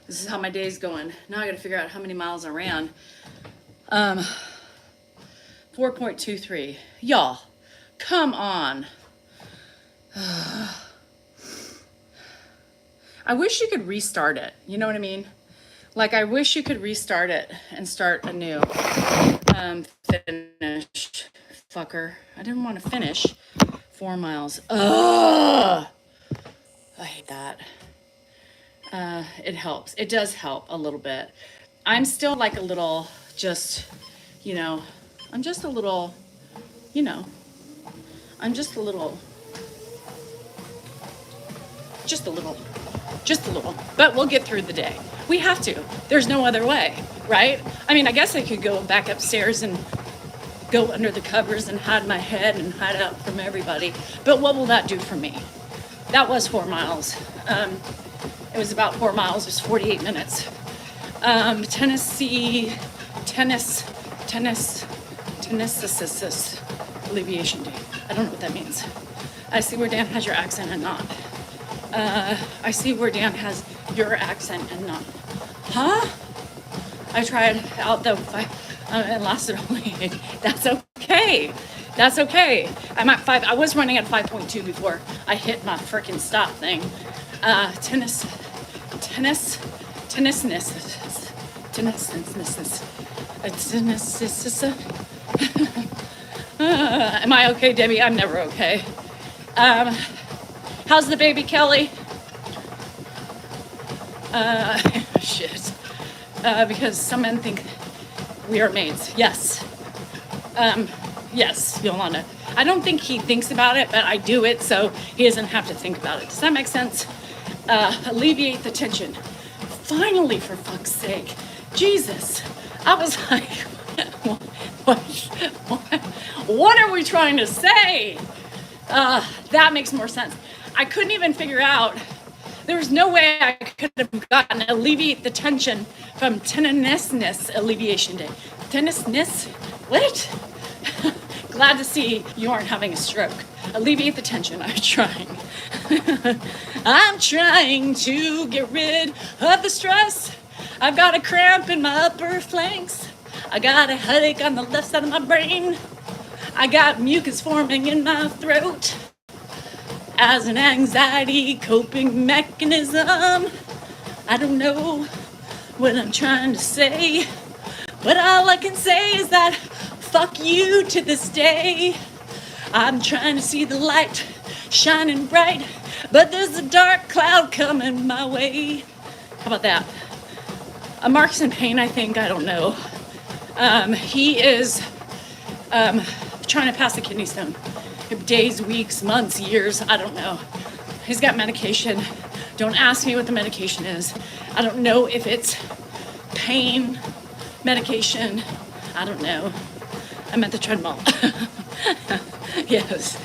This is how my day's going. Now I gotta figure out how many miles I ran. 4.23. Y'all, come on. I wish you could restart it. You know what I mean? Like, I wish you could restart it and start anew. Finish. Fucker. I didn't want to finish. 4 miles. Ugh! I hate that. It helps. It does help a little bit. I'm still like a little just, you know, I'm just a little, you know, I'm just a little, just a little, but we'll get through the day. We have to. There's no other way, right? I mean, I guess I could go back upstairs and go under the covers and hide my head and hide out from everybody. But what will that do for me? That was 4 miles. It was about 4 miles, it was 48 minutes. Tennis alleviation day. I don't know what that means. I see where Dan has your accent and not. I see where Dan has your accent and not. Huh? I tried out the, it lasted only, that's okay. That's okay. I'm at 5, I was running at 5.2 before I hit my freaking stop thing. Tennis. Am I okay, Debbie? I'm never okay. How's the baby, Kelly? Shit. Because some men think we are maids. Yes. Yes, Yolanda. I don't think he thinks about it, but I do it so he doesn't have to think about it. Does that make sense? Alleviate the tension. Finally, for fuck's sake. Jesus. I was like, what are we trying to say? That makes more sense. I couldn't even figure out, there was no way I could have gotten alleviate the tension from tennisness alleviation day. Tennisness? What? Glad to see you aren't having a stroke. Alleviate the tension. I'm trying. I'm trying to get rid of the stress. I've got a cramp in my upper flanks. I got a headache on the left side of my brain. I got mucus forming in my throat as an anxiety coping mechanism. I don't know what I'm trying to say, but all I can say is that fuck you to this day. I'm trying to see the light shining bright, but there's a dark cloud coming my way. How about that? Mark's in pain, I think. I don't know. He is trying to pass a kidney stone. Days, weeks, months, years, I don't know. He's got medication. Don't ask me what the medication is. I don't know if it's pain medication. I don't know. I'm at the treadmill. Yes.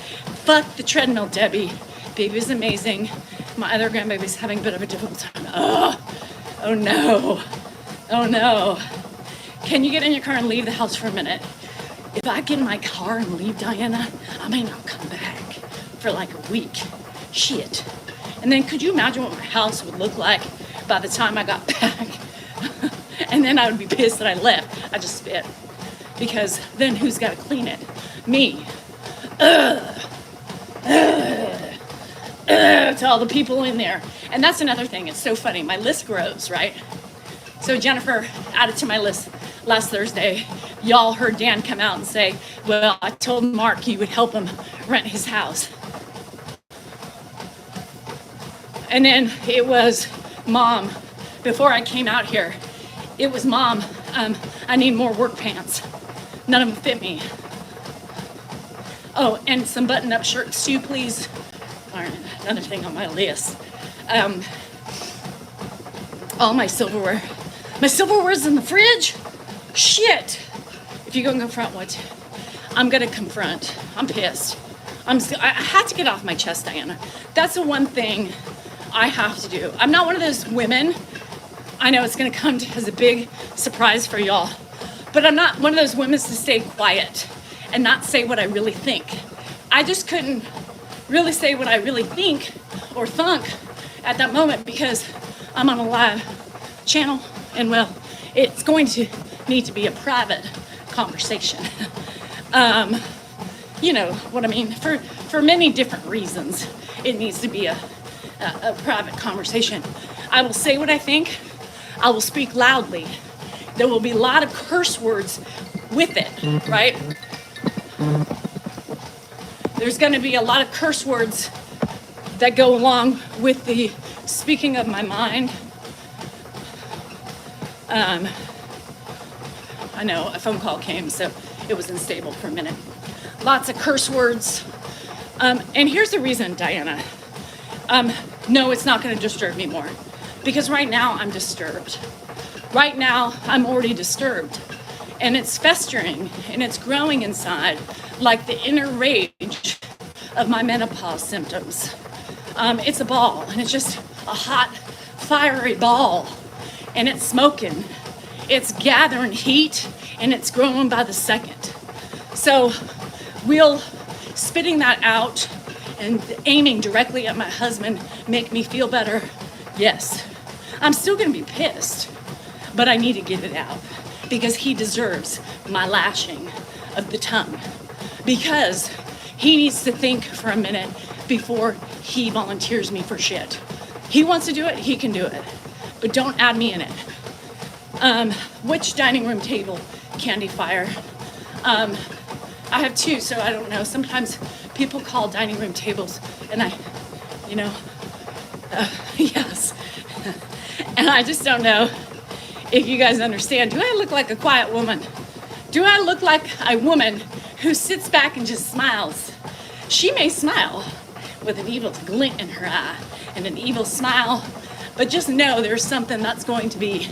Fuck the treadmill, Debbie. Baby's amazing. My other grandbaby's having a bit of a difficult time. Oh no. Oh no. Can you get in your car and leave the house for a minute? If I get in my car and leave, Diana, I may not come back for like a week. Shit. And then could you imagine what my house would look like by the time I got back? And then I would be pissed that I left. I just spit. Because then who's got to clean it? Me. To all the people in there. And that's another thing. It's so funny. My list grows, right? So Jennifer added to my list last Thursday. Y'all heard Dan come out and say, well, I told Mark you would help him rent his house. And then it was, Mom, before I came out here, it was, Mom, I need more work pants. None of them fit me. Oh, and some button-up shirts too, please. All right, another thing on my list. All my silverware. My silverware's in the fridge? Shit. If you go and confront what? I'm gonna confront. I'm pissed. I had to get off my chest, Diana. That's the one thing I have to do. I'm not one of those women. I know it's gonna come as a big surprise for y'all, but I'm not one of those women to stay quiet and not say what I really think. I just couldn't really say what I really think or thunk at that moment because I'm on a live channel and well, it's going to need to be a private conversation. You know what I mean? For many different reasons, it needs to be a private conversation. I will say what I think. I will speak loudly. There will be a lot of curse words with it, right? There's going to be a lot of curse words that go along with the speaking of my mind. I know a phone call came, so it was unstable for a minute. Lots of curse words. And here's the reason, Diana. No, it's not going to disturb me more. Because right now I'm disturbed. Right now I'm already disturbed. And it's festering and it's growing inside like the inner rage of my menopause symptoms. It's a ball, and it's just a hot, fiery ball. And it's smoking. It's gathering heat, and it's growing by the second. So will spitting that out and aiming directly at my husband make me feel better? Yes. I'm still gonna be pissed, but I need to get it out because he deserves my lashing of the tongue, because he needs to think for a minute before he volunteers me for shit. He wants to do it, he can do it, but don't add me in it. Which dining room table candy fire? I have two, so I don't know. Sometimes people call dining room tables, and yes. And I just don't know if you guys understand. Do I look like a quiet woman? Do I look like a woman who sits back and just smiles? She may smile with an evil glint in her eye and an evil smile, but just know there's something that's going to be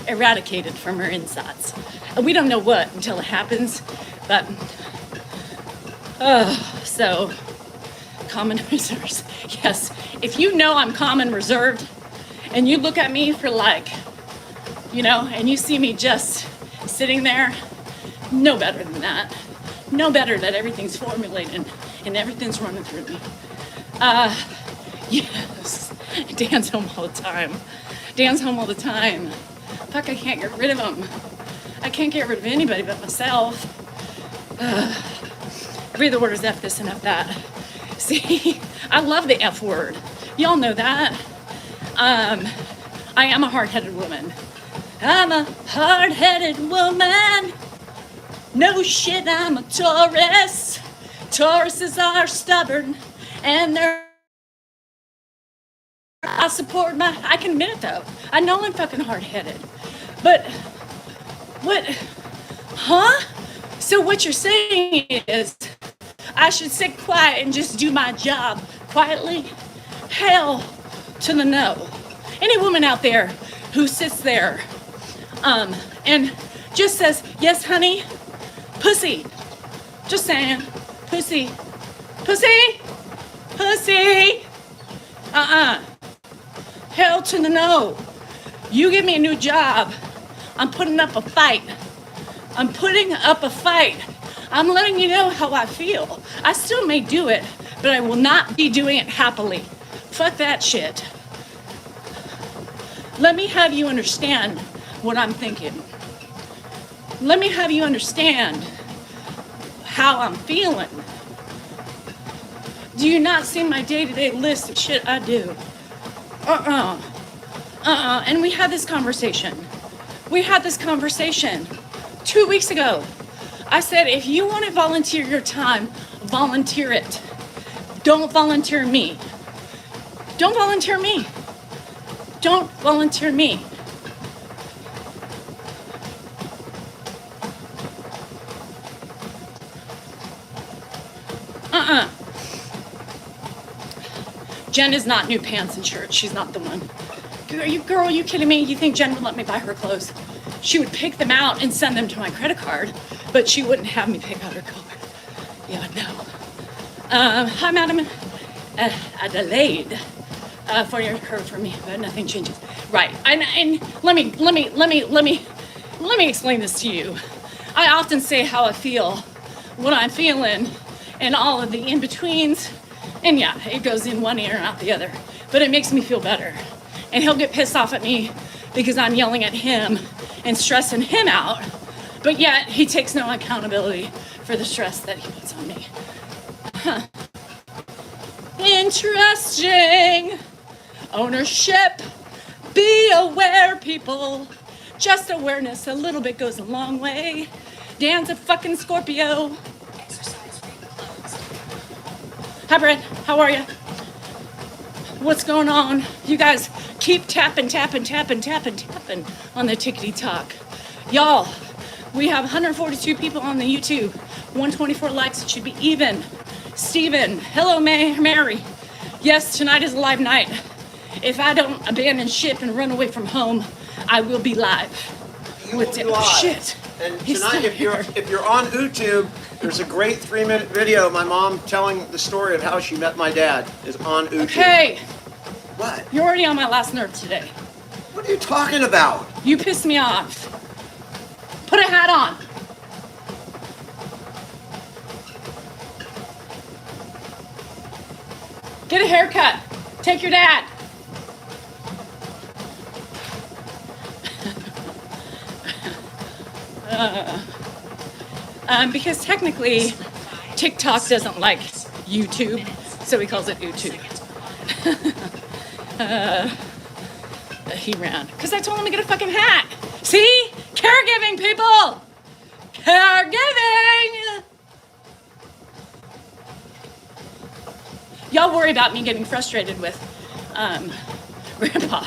eradicated from her insides. And we don't know what until it happens, but so common reserves. Yes, if you know I'm common reserved and you look at me for and you see me just sitting there, no better than that. No better that everything's formulated and everything's running through me. Yes, Dan's home all the time. Dan's home all the time. Fuck, I can't get rid of him. I can't get rid of anybody but myself. I breathe the words F this and F that. See, I love the F word. Y'all know that. I am a hard-headed woman. I'm a hard-headed woman. No shit, I'm a Taurus. Tauruses are stubborn, and I can admit it though. I know I'm fucking hard-headed. But, So what you're saying is, I should sit quiet and just do my job quietly? Hell to the no. Any woman out there who sits there, and just says, yes, honey, pussy. Just saying, pussy. Pussy. Pussy. Hell to the no. You give me a new job, I'm putting up a fight. I'm putting up a fight. I'm letting you know how I feel. I still may do it, but I will not be doing it happily. Fuck that shit. Let me have you understand what I'm thinking. Let me have you understand how I'm feeling. Do you not see my day-to-day list of shit I do? And we had this conversation. 2 weeks ago. I said, if you want to volunteer your time, volunteer it. Don't volunteer me. Don't volunteer me. Don't volunteer me. Jen is not new pants and shirts. She's not the one. Are you kidding me? You think Jen would let me buy her clothes? She would pick them out and send them to my credit card, but she wouldn't have me pick out her card. Yeah, no. Hi, madam. I delayed for your card for me, but nothing changes. Right. And let me explain this to you. I often say how I feel, what I'm feeling, and all of the in-betweens. And yeah, it goes in one ear and out the other, but it makes me feel better. And he'll get pissed off at me because I'm yelling at him and stressing him out, but yet he takes no accountability for the stress that he puts on me. Interesting. Ownership. Be aware, people. Just awareness, a little bit goes a long way. Dan's a fucking Scorpio. Hi, Brett. How are you? What's going on? You guys keep tapping on the tickety talk. Y'all, we have 142 people on the YouTube, 124 likes. It should be even. Stephen, hello, Mary. Yes, tonight is a live night. If I don't abandon ship and run away from home, I will be live. You will be live. Shit. And He's tonight, still if you're on YouTube, there's a great 3-minute video. My mom telling the story of how she met my dad is on YouTube. Okay, What? you're already on my last nerve today. What are you talking about? You pissed me off. Put a hat on. Get a haircut. Take your dad. Because technically, TikTok doesn't like YouTube, so he calls it YouTube. He ran. Because I told him to get a fucking hat. See? Caregiving, people! Caregiving! Y'all worry about me getting frustrated with Grandpa.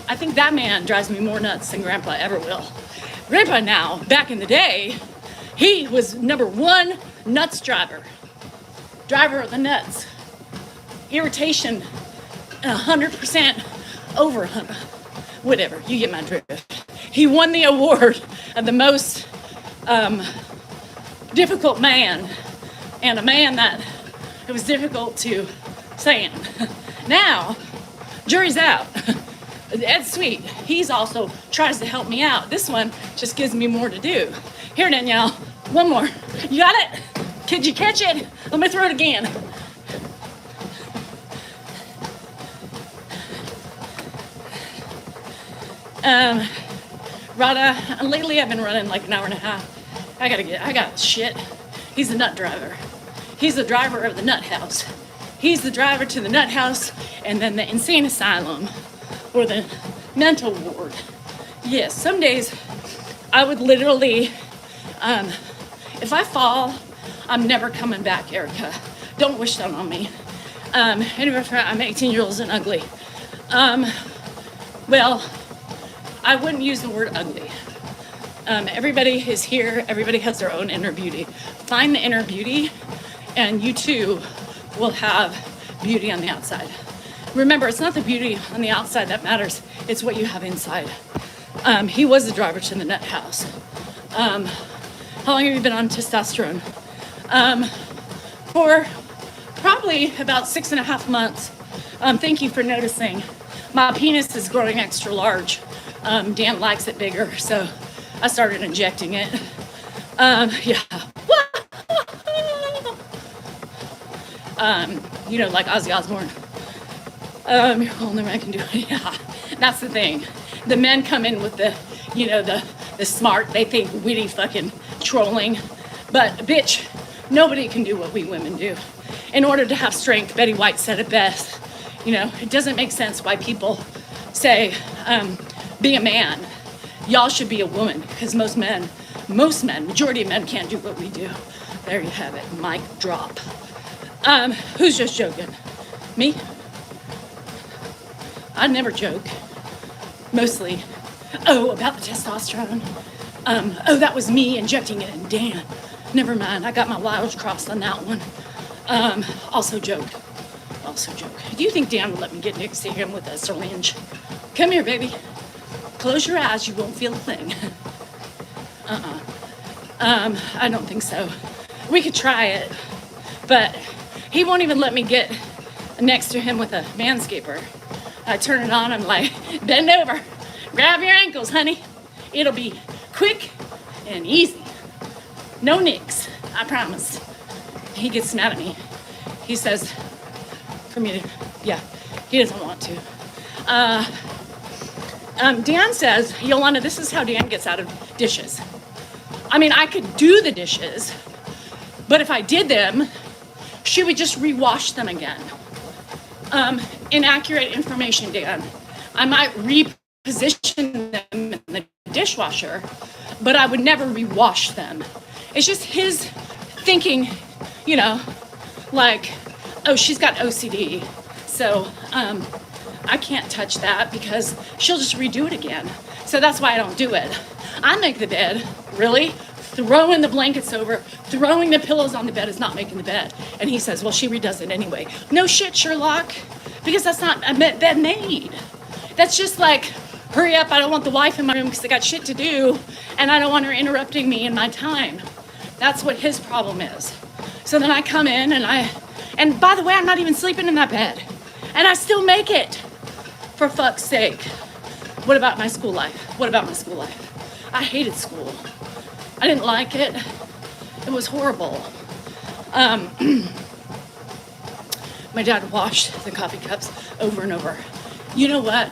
I think that man drives me more nuts than Grandpa ever will. Grandpa now, back in the day, he was #1 nuts driver. Driver of the nuts. Irritation 100% over 100. Whatever, you get my drift. He won the award of the most difficult man, and a man that it was difficult to stand. Now, jury's out. Ed's sweet. He's also tries to help me out. This one just gives me more to do. Here, Danielle, one more. You got it? Could you catch it? Let me throw it again. Rada, lately I've been running like an hour and a half. I got shit. He's the nut driver. He's the driver of the nut house. He's the driver to the nut house and then the insane asylum or the mental ward. Yes, some days I would literally, if I fall, I'm never coming back, Erica. Don't wish that on me. Anyway, I'm 18 years old and ugly. Well, I wouldn't use the word ugly. Everybody is here. Everybody has their own inner beauty. Find the inner beauty, and you too will have beauty on the outside. Remember, it's not the beauty on the outside that matters. It's what you have inside. He was the driver to the nut house. How long have you been on testosterone? For probably about 6.5 months. Thank you for noticing. My penis is growing extra large. Dan likes it bigger, so I started injecting it. Yeah. You know, like Ozzy Osbourne. You're the only man can do it. Yeah, that's the thing. The men come in with the, you know, the smart, they think witty fucking trolling. But bitch, nobody can do what we women do. In order to have strength, Betty White said it best. You know, it doesn't make sense why people say, be a man. Y'all should be a woman, because most men, majority of men can't do what we do. There you have it, mic drop. Who's just joking? Me? I never joke. Mostly. Oh, about the testosterone. Oh, that was me injecting it in Dan. Never mind, I got my wires crossed on that one. Also joke. Do you think Dan would let me get next to him with a syringe? Come here, baby. Close your eyes, you won't feel a thing. I don't think so. We could try it, but he won't even let me get next to him with a manscaper. I turn it on, I'm like, bend over, grab your ankles, honey. It'll be quick and easy. No nicks, I promise. He gets mad at me. He says, for me to, yeah, he doesn't want to. Dan says, Yolanda, this is how Dan gets out of dishes. I mean, I could do the dishes, but if I did them, she would just rewash them again. Inaccurate information, Dan. I might reposition them in the dishwasher, but I would never rewash them. It's just his thinking, you know, like, oh, she's got OCD, so I can't touch that because she'll just redo it again. So that's why I don't do it. I make the bed really throwing the blankets over, throwing the pillows on the bed is not making the bed. And he says, well, she redoes it anyway. No shit, Sherlock, because that's not a bed made. That's just like, hurry up, I don't want the wife in my room because I got shit to do, and I don't want her interrupting me in my time. That's what his problem is. So then I come in and by the way, I'm not even sleeping in that bed. And I still make it. For fuck's sake. What about my school life? What about my school life? I hated school. I didn't like it. It was horrible. My dad washed the coffee cups over and over. You know what?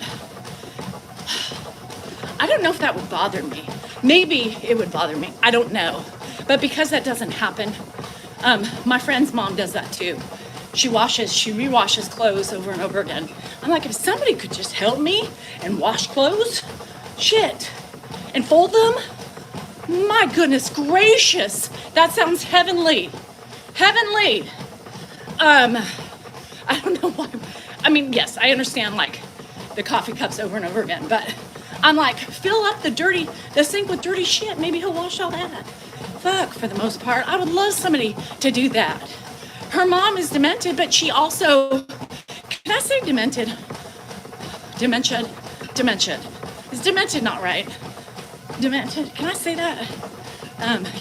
I don't know if that would bother me. Maybe it would bother me. I don't know. But because that doesn't happen, my friend's mom does that too. She re-washes clothes over and over again. I'm like, if somebody could just help me and wash clothes, shit, and fold them, my goodness gracious, that sounds heavenly. Heavenly. I don't know why. I mean, yes, I understand like the coffee cups over and over again, but I'm like, fill up the sink with dirty shit. Maybe he'll wash all that. Fuck, for the most part. I would love somebody to do that. Her mom is demented, but she also, can I say demented? Dementia. Is demented not right? Demented, can I say that?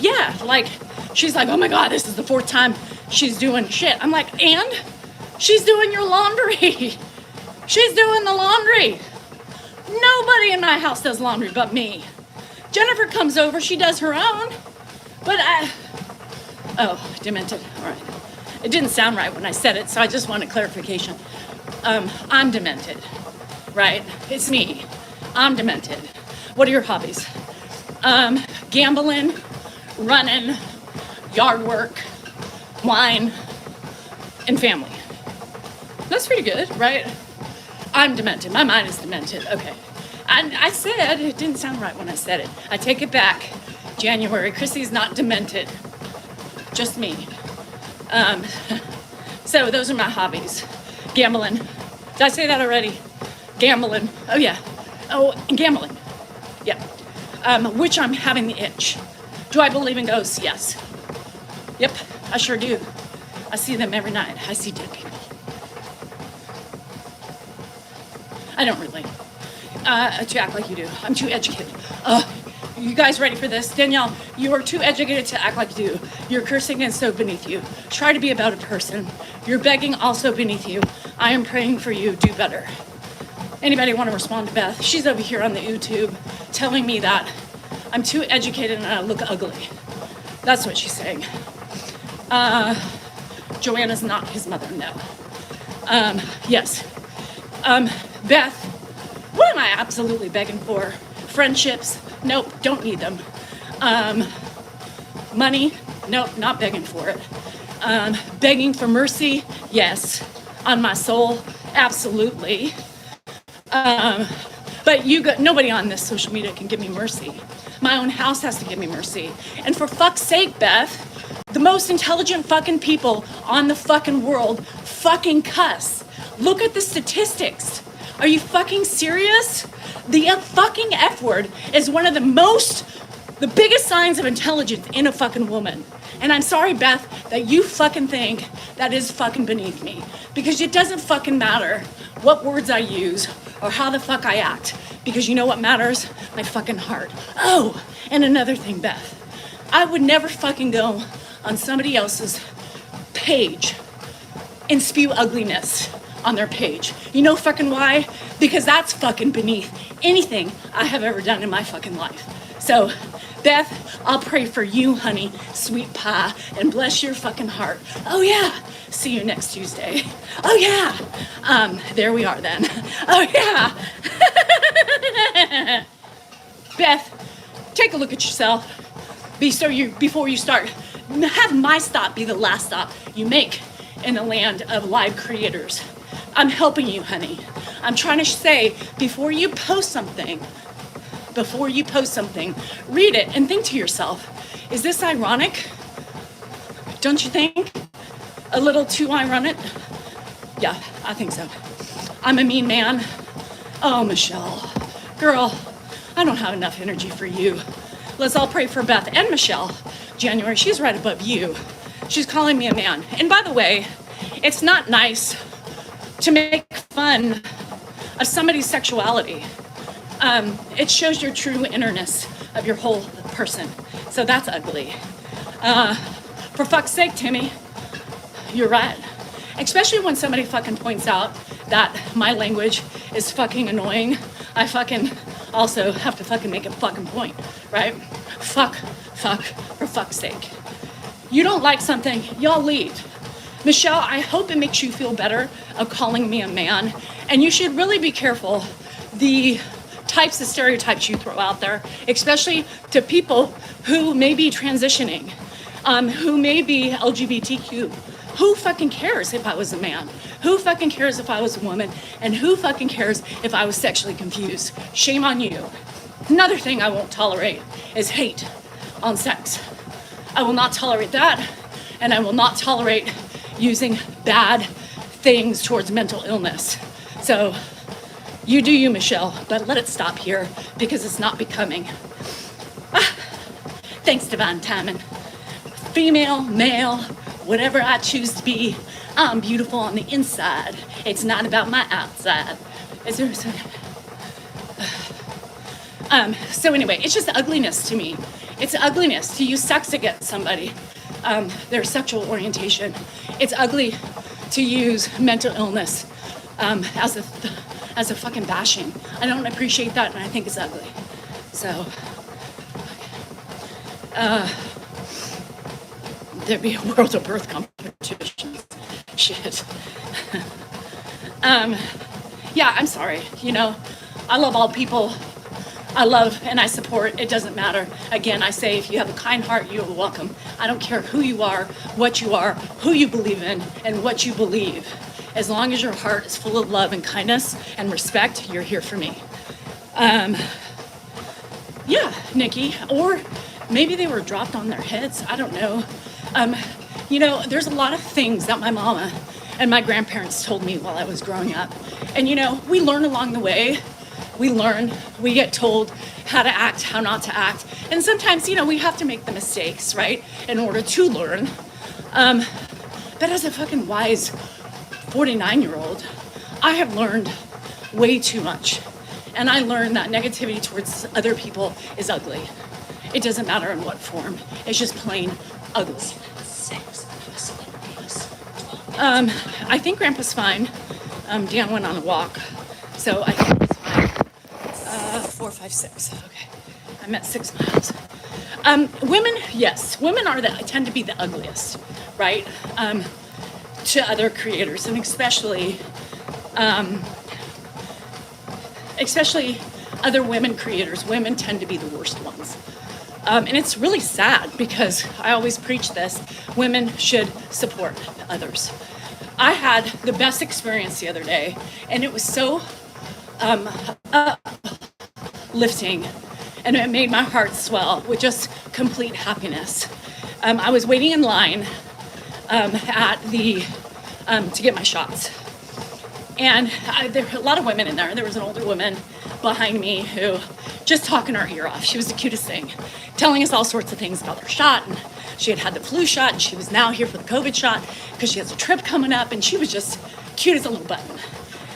Yeah, like, she's like, oh my God, this is the 4th time she's doing shit. I'm like, and? She's doing your laundry. She's doing the laundry. Nobody in my house does laundry but me. Jennifer comes over, she does her own. But demented, all right. It didn't sound right when I said it, so I just wanted clarification. I'm demented, right? It's me. I'm demented. What are your hobbies? Gambling, running, yard work, wine, and family. That's pretty good, right? I'm demented. My mind is demented. Okay. I said, it didn't sound right when I said it. I take it back. January. Chrissy's not demented. Just me. So those are my hobbies. Gambling. Did I say that already? Gambling. Oh, yeah. Oh, and gambling. Yeah. Which I'm having the itch. Do I believe in ghosts? Yes. Yep, I sure do. I see them every night. I see dead people. I don't really. To act like you do. I'm too educated. You guys ready for this? Danielle, you are too educated to act like you do. Your cursing is so beneath you. Try to be a better person. Your begging also beneath you. I am praying for you. Do better. Anybody want to respond to Beth? She's over here on the YouTube telling me that I'm too educated and I look ugly. That's what she's saying. Joanna's not his mother, no. Yes. Beth, what am I absolutely begging for? Friendships? Nope, don't need them. Money? Nope, not begging for it. Begging for mercy? Yes. On my soul? Absolutely. But nobody on this social media can give me mercy. My own house has to give me mercy. And for fuck's sake, Beth, the most intelligent fucking people on the fucking world fucking cuss. Look at the statistics. Are you fucking serious? The fucking F word is one of the biggest signs of intelligence in a fucking woman. And I'm sorry, Beth, that you fucking think that is fucking beneath me. Because it doesn't fucking matter what words I use or how the fuck I act. Because you know what matters? My fucking heart. Oh, and another thing, Beth. I would never fucking go on somebody else's page and spew ugliness on their page. You know fucking why? Because that's fucking beneath anything I have ever done in my fucking life. So, Beth, I'll pray for you, honey, sweet pie, and bless your fucking heart. Oh yeah, see you next Tuesday. Oh yeah, there we are then. Oh yeah. Beth, take a look at yourself. Before you start, have my stop be the last stop you make in the land of live creators. I'm helping you, honey. I'm trying to say, before you post something, read it and think to yourself, is this ironic? Don't you think? A little too ironic? Yeah, I think so. I'm a mean man. Oh, Michelle. Girl, I don't have enough energy for you. Let's all pray for Beth and Michelle. January, she's right above you. She's calling me a man. And by the way, it's not nice to make fun of somebody's sexuality. It shows your true innerness of your whole person. So that's ugly. For fuck's sake, Timmy, you're right. Especially when somebody fucking points out that my language is fucking annoying. I fucking also have to fucking make a fucking point, right? Fuck, for fuck's sake. You don't like something, y'all leave. Michelle, I hope it makes you feel better of calling me a man. And you should really be careful the types of stereotypes you throw out there, especially to people who may be transitioning, who may be LGBTQ. Who fucking cares if I was a man? Who fucking cares if I was a woman? And who fucking cares if I was sexually confused? Shame on you. Another thing I won't tolerate is hate on sex. I will not tolerate that, and I will not tolerate using bad things towards mental illness. So you do you, Michelle, but let it stop here because it's not becoming. Thanks, divine timing. Female, male, whatever I choose to be, I'm beautiful on the inside. It's not about my outside. So anyway, it's just ugliness to me. It's ugliness to use sex against somebody, their sexual orientation. It's ugly to use mental illness as a fucking bashing. I don't appreciate that, and I think it's ugly. So, there'd be a world of birth competitions. Shit. Yeah, I'm sorry. You know, I love all people. I love and I support. It doesn't matter. Again, I say if you have a kind heart, you are welcome. I don't care who you are, who you believe in, and what you believe. As long as your heart is full of love and kindness and respect, you're here for me. Yeah, Nikki. Or maybe they were dropped on their heads. I don't know. You know, there's a lot of things that my mama and my grandparents told me while I was growing up. And, you know, we learn along the way. We get told how to act, how not to act. And sometimes, you know, we have to make the mistakes, right, in order to learn. But as a fucking wise 49-year-old, I have learned way too much. And I learned that negativity towards other people is ugly. It doesn't matter in what form. It's just plain ugly. I think Grandpa's fine. Dan went on a walk, so I think he's fine. 4, 5, 6. Okay, I'm at 6 miles. Women, yes, women tend to be the ugliest, right? To other creators, and especially other women creators. Women tend to be the worst ones. And it's really sad because I always preach this. Women should support others. I had the best experience the other day, and it was so uplifting, and it made my heart swell with just complete happiness. I was waiting in line at the to get my shots, and there were a lot of women in there. There was an older woman behind me who just talking her ear off. She was the cutest thing, telling us all sorts of things about their shot, and she had the flu shot, and she was now here for the COVID shot because she has a trip coming up, and she was just cute as a little button.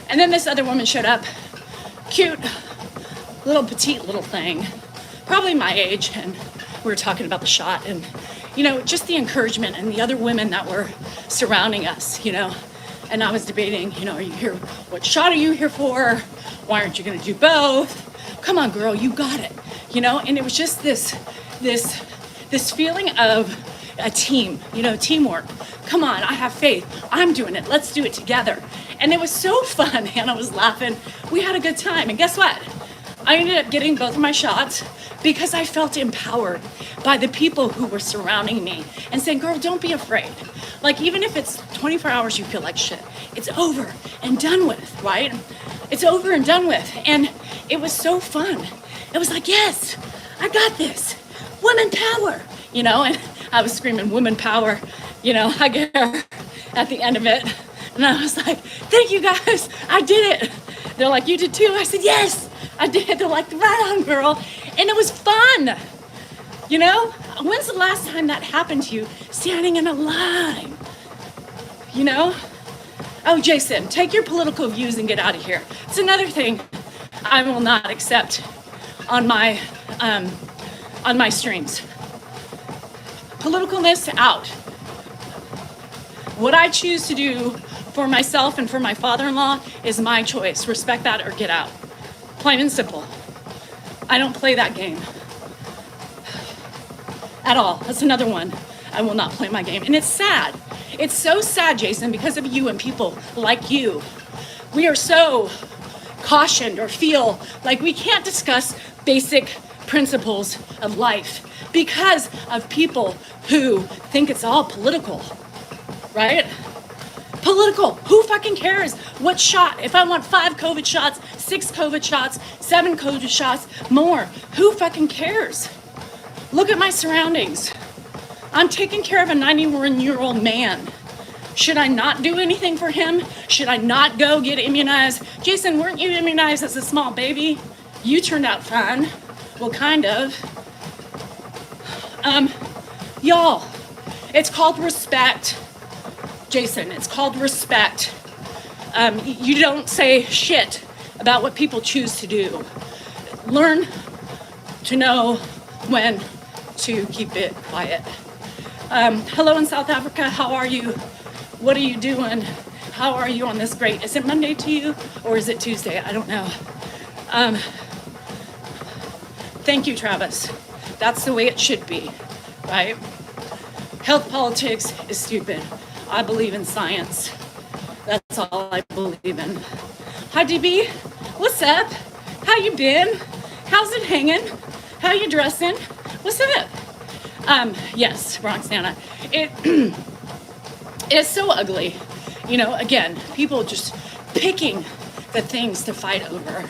And then this other woman showed up, cute, little petite little thing, probably my age, and we were talking about the shot, and you know, just the encouragement and the other women that were surrounding us, you know. And I was debating, you know, are you here? What shot are you here for? Why aren't you going to do both? Come on, girl, you got it, you know. And it was just this feeling of a team, you know, teamwork. Come on, I have faith. I'm doing it. Let's do it together. And it was so fun. Hannah was laughing. We had a good time. And guess what? I ended up getting both of my shots because I felt empowered by the people who were surrounding me and saying, girl, don't be afraid. Like, even if it's 24 hours you feel like shit, it's over and done with, right? It's over and done with. And it was so fun. It was like, yes, I got this. Women power, you know? And I was screaming, women power, you know, I get her at the end of it. And I was like, thank you guys, I did it. They're like, you did too? I said, yes, I did. They're like, right on, girl. And it was fun. You know, when's the last time that happened to you, standing in a line? You know? Oh, Jason, take your political views and get out of here. It's another thing I will not accept on my streams. Politicalness out. What I choose to do for myself and for my father-in-law is my choice. Respect that or get out. Plain and simple. I don't play that game at all. That's another one. I will not play my game. And it's sad. It's so sad, Jason, because of you and people like you. We are so cautioned or feel like we can't discuss basic principles of life because of people who think it's all political, right? Political. Who fucking cares what shot? If I want 5 COVID shots, 6 COVID shots, 7 COVID shots, more, who fucking cares? Look at my surroundings. I'm taking care of a 91-year-old man. Should I not do anything for him? Should I not go get immunized? Jason, weren't you immunized as a small baby? You turned out fine. Well, kind of. Y'all, it's called respect. Jason, it's called respect. You don't say shit about what people choose to do. Learn to know when to keep it quiet. Hello in South Africa, how are you? What are you doing? How are you on this great? Is it Monday to you or is it Tuesday? I don't know. Thank you, Travis. That's the way it should be, right? Health politics is stupid. I believe in science. That's all I believe in. Hi, DB. What's up? How you been? How's it hanging? How you dressing? What's up? Yes, Bronx Nana. It's so ugly. You know, again, people just picking the things to fight over.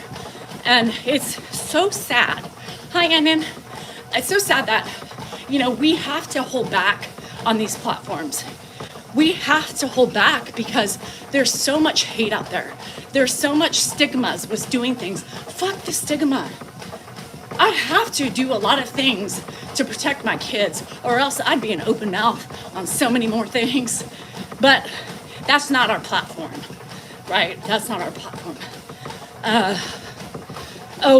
And it's so sad. Hi, Annan. It's so sad that, you know, we have to hold back on these platforms. We have to hold back because there's so much hate out there. There's so much stigmas with doing things. Fuck the stigma. I have to do a lot of things to protect my kids, or else I'd be an open mouth on so many more things. But that's not our platform, right? That's not our platform.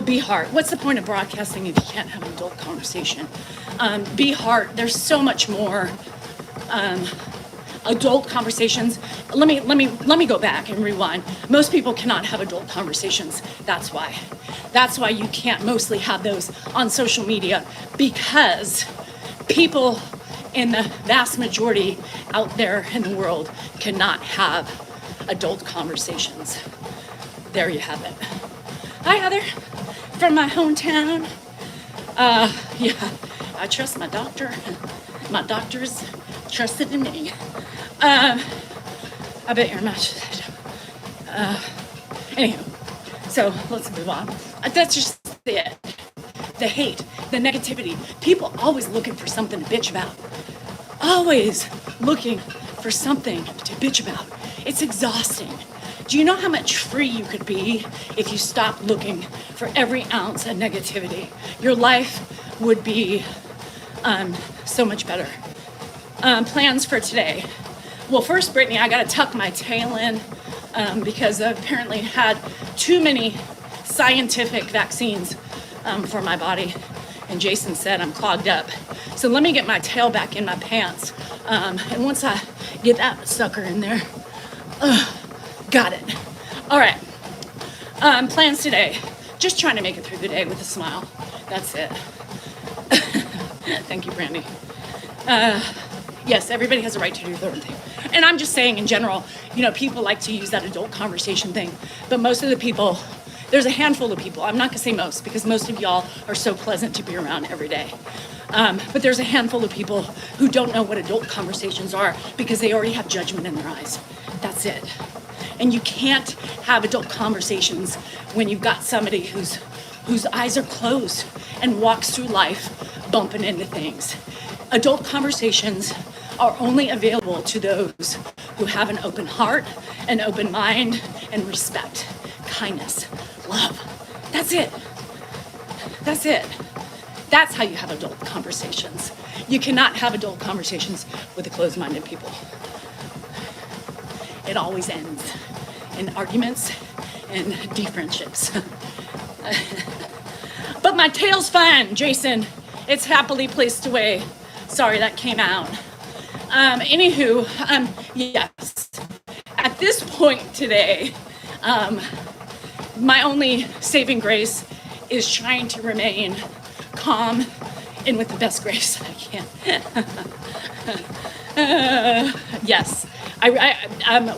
Be heart. What's the point of broadcasting if you can't have an adult conversation? Be heart. There's so much more adult conversations. Let me go back and rewind. Most people cannot have adult conversations. That's why. That's why you can't mostly have those on social media, because people in the vast majority out there in the world cannot have adult conversations. There you have it. Hi, Heather, from my hometown. Yeah, I trust my doctor. My doctor's trusted in me. I bet your match. Anyhow, so let's move on. That's just it. The hate, the negativity. People always looking for something to bitch about. Always looking for something to bitch about. It's exhausting. Do you know how much free you could be if you stopped looking for every ounce of negativity? Your life would be so much better. Plans for today. Well, first, Brittany, I gotta tuck my tail in because I apparently had too many scientific vaccines for my body. And Jason said I'm clogged up. So let me get my tail back in my pants. And once I get that sucker in there, got it. All right. Plans today. Just trying to make it through the day with a smile. That's it. Thank you, Brandy. Yes, everybody has a right to do their own thing. And I'm just saying in general, you know, people like to use that adult conversation thing. But most of the people, there's a handful of people, I'm not gonna say most, because most of y'all are so pleasant to be around every day. But there's a handful of people who don't know what adult conversations are because they already have judgment in their eyes. That's it. And you can't have adult conversations when you've got somebody whose eyes are closed and walks through life bumping into things. Adult conversations are only available to those who have an open heart, an open mind, and respect, kindness, love. That's it. That's it. That's how you have adult conversations. You cannot have adult conversations with the closed-minded people. It always ends in arguments and de-friendships. But my tail's fine, Jason. It's happily placed away. Sorry, that came out. Anywho, yes. At this point today, my only saving grace is trying to remain calm and with the best grace I can. Yes,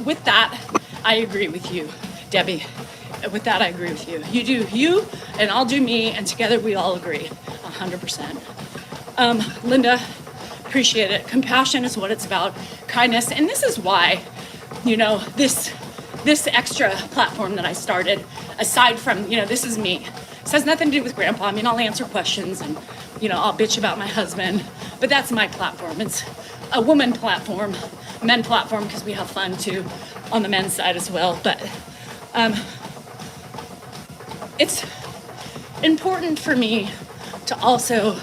with that, I agree with you, Debbie. With that, I agree with you. You do you, and I'll do me, and together we all agree, 100%. Linda, appreciate it. Compassion is what it's about, kindness, and this is why, this extra platform that I started, aside from, this is me. This has nothing to do with Grandpa. I mean, I'll answer questions and, I'll bitch about my husband, but that's my platform. It's a woman platform, men platform, because we have fun too on the men's side as well. But it's important for me to also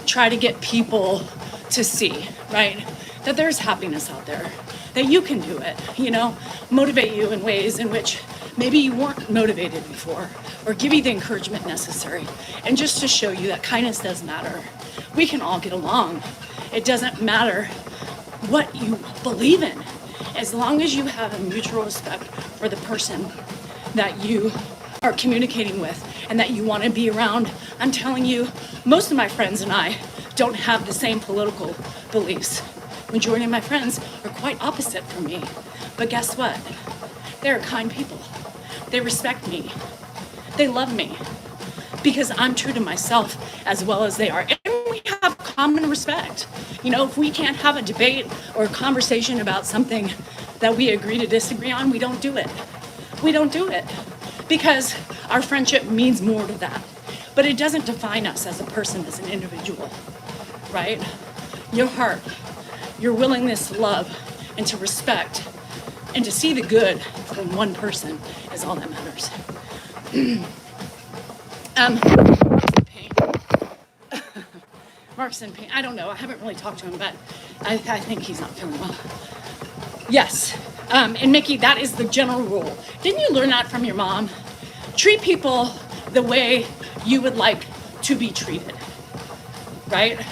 try to get people to see, right, that there's happiness out there, that you can do it, motivate you in ways in which maybe you weren't motivated before, or give you the encouragement necessary, and just to show you that kindness does matter. We can all get along. It doesn't matter what you believe in, as long as you have a mutual respect for the person that you are communicating with and that you want to be around. I'm telling you, most of my friends and I don't have the same political beliefs. Majority of my friends are quite opposite from me. But guess what? They're kind people. They respect me. They love me because I'm true to myself as well as they are. And we have common respect. If we can't have a debate or a conversation about something that we agree to disagree on, we don't do it. We don't do it because our friendship means more to that. But it doesn't define us as a person, as an individual, right? Your heart, your willingness to love and to respect and to see the good from one person is all that matters. Mark's in pain. I don't know. I haven't really talked to him, but I think he's not feeling well. Yes. And Mickey, that is the general rule. Didn't you learn that from your mom? Treat people the way you would like to be treated, right?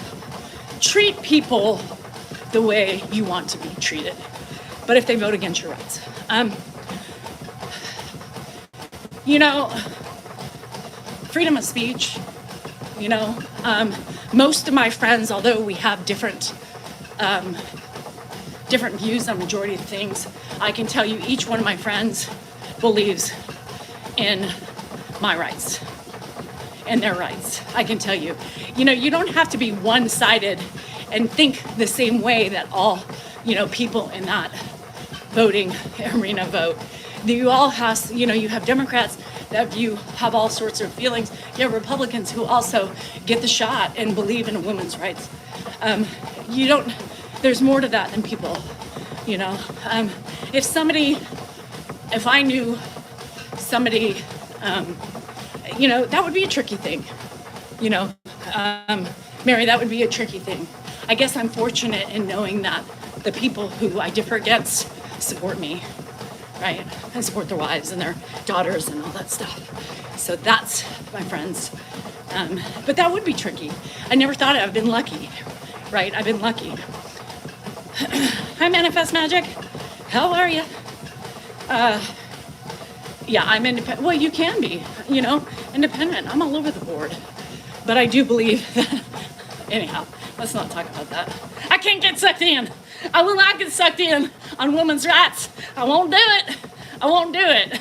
Treat people the way you want to be treated. But if they vote against your rights. Freedom of speech, most of my friends, although we have different views on majority of things, I can tell you each one of my friends believes in my rights and their rights. I can tell you, you don't have to be one-sided and think the same way that all, people in that voting arena vote. You all have, you have Democrats that you have all sorts of feelings. You have Republicans who also get the shot and believe in a woman's rights. There's more to that than people, If I knew somebody, that would be a tricky thing, Mary, that would be a tricky thing. I guess I'm fortunate in knowing that the people who I differ against support me, right? And support their wives and their daughters and all that stuff. So that's my friends. But that would be tricky. I never thought it. I've been lucky, right? I've been lucky. Hi, Manifest Magic. How are you? Yeah, I'm independent. Well, you can be, independent. I'm all over the board. But I do believe that, anyhow, let's not talk about that. I can't get sucked in. I will not get sucked in on women's rights. I won't do it. I won't do it.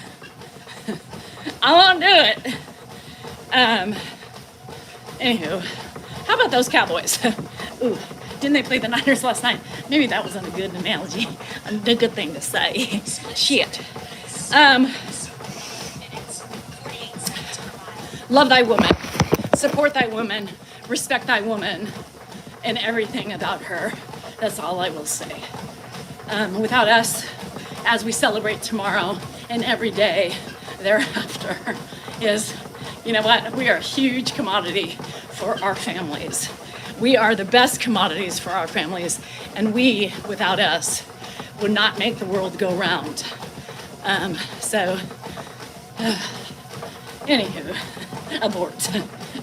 I won't do it. Anywho, how about those Cowboys? Ooh, didn't they play the Niners last night? Maybe that wasn't a good analogy, a good thing to say. Shit. Love thy woman, support thy woman, respect thy woman, and everything about her. That's all I will say. Without us, as we celebrate tomorrow and every day thereafter, is, we are a huge commodity for our families. We are the best commodities for our families, and we, without us, would not make the world go round. Anywho,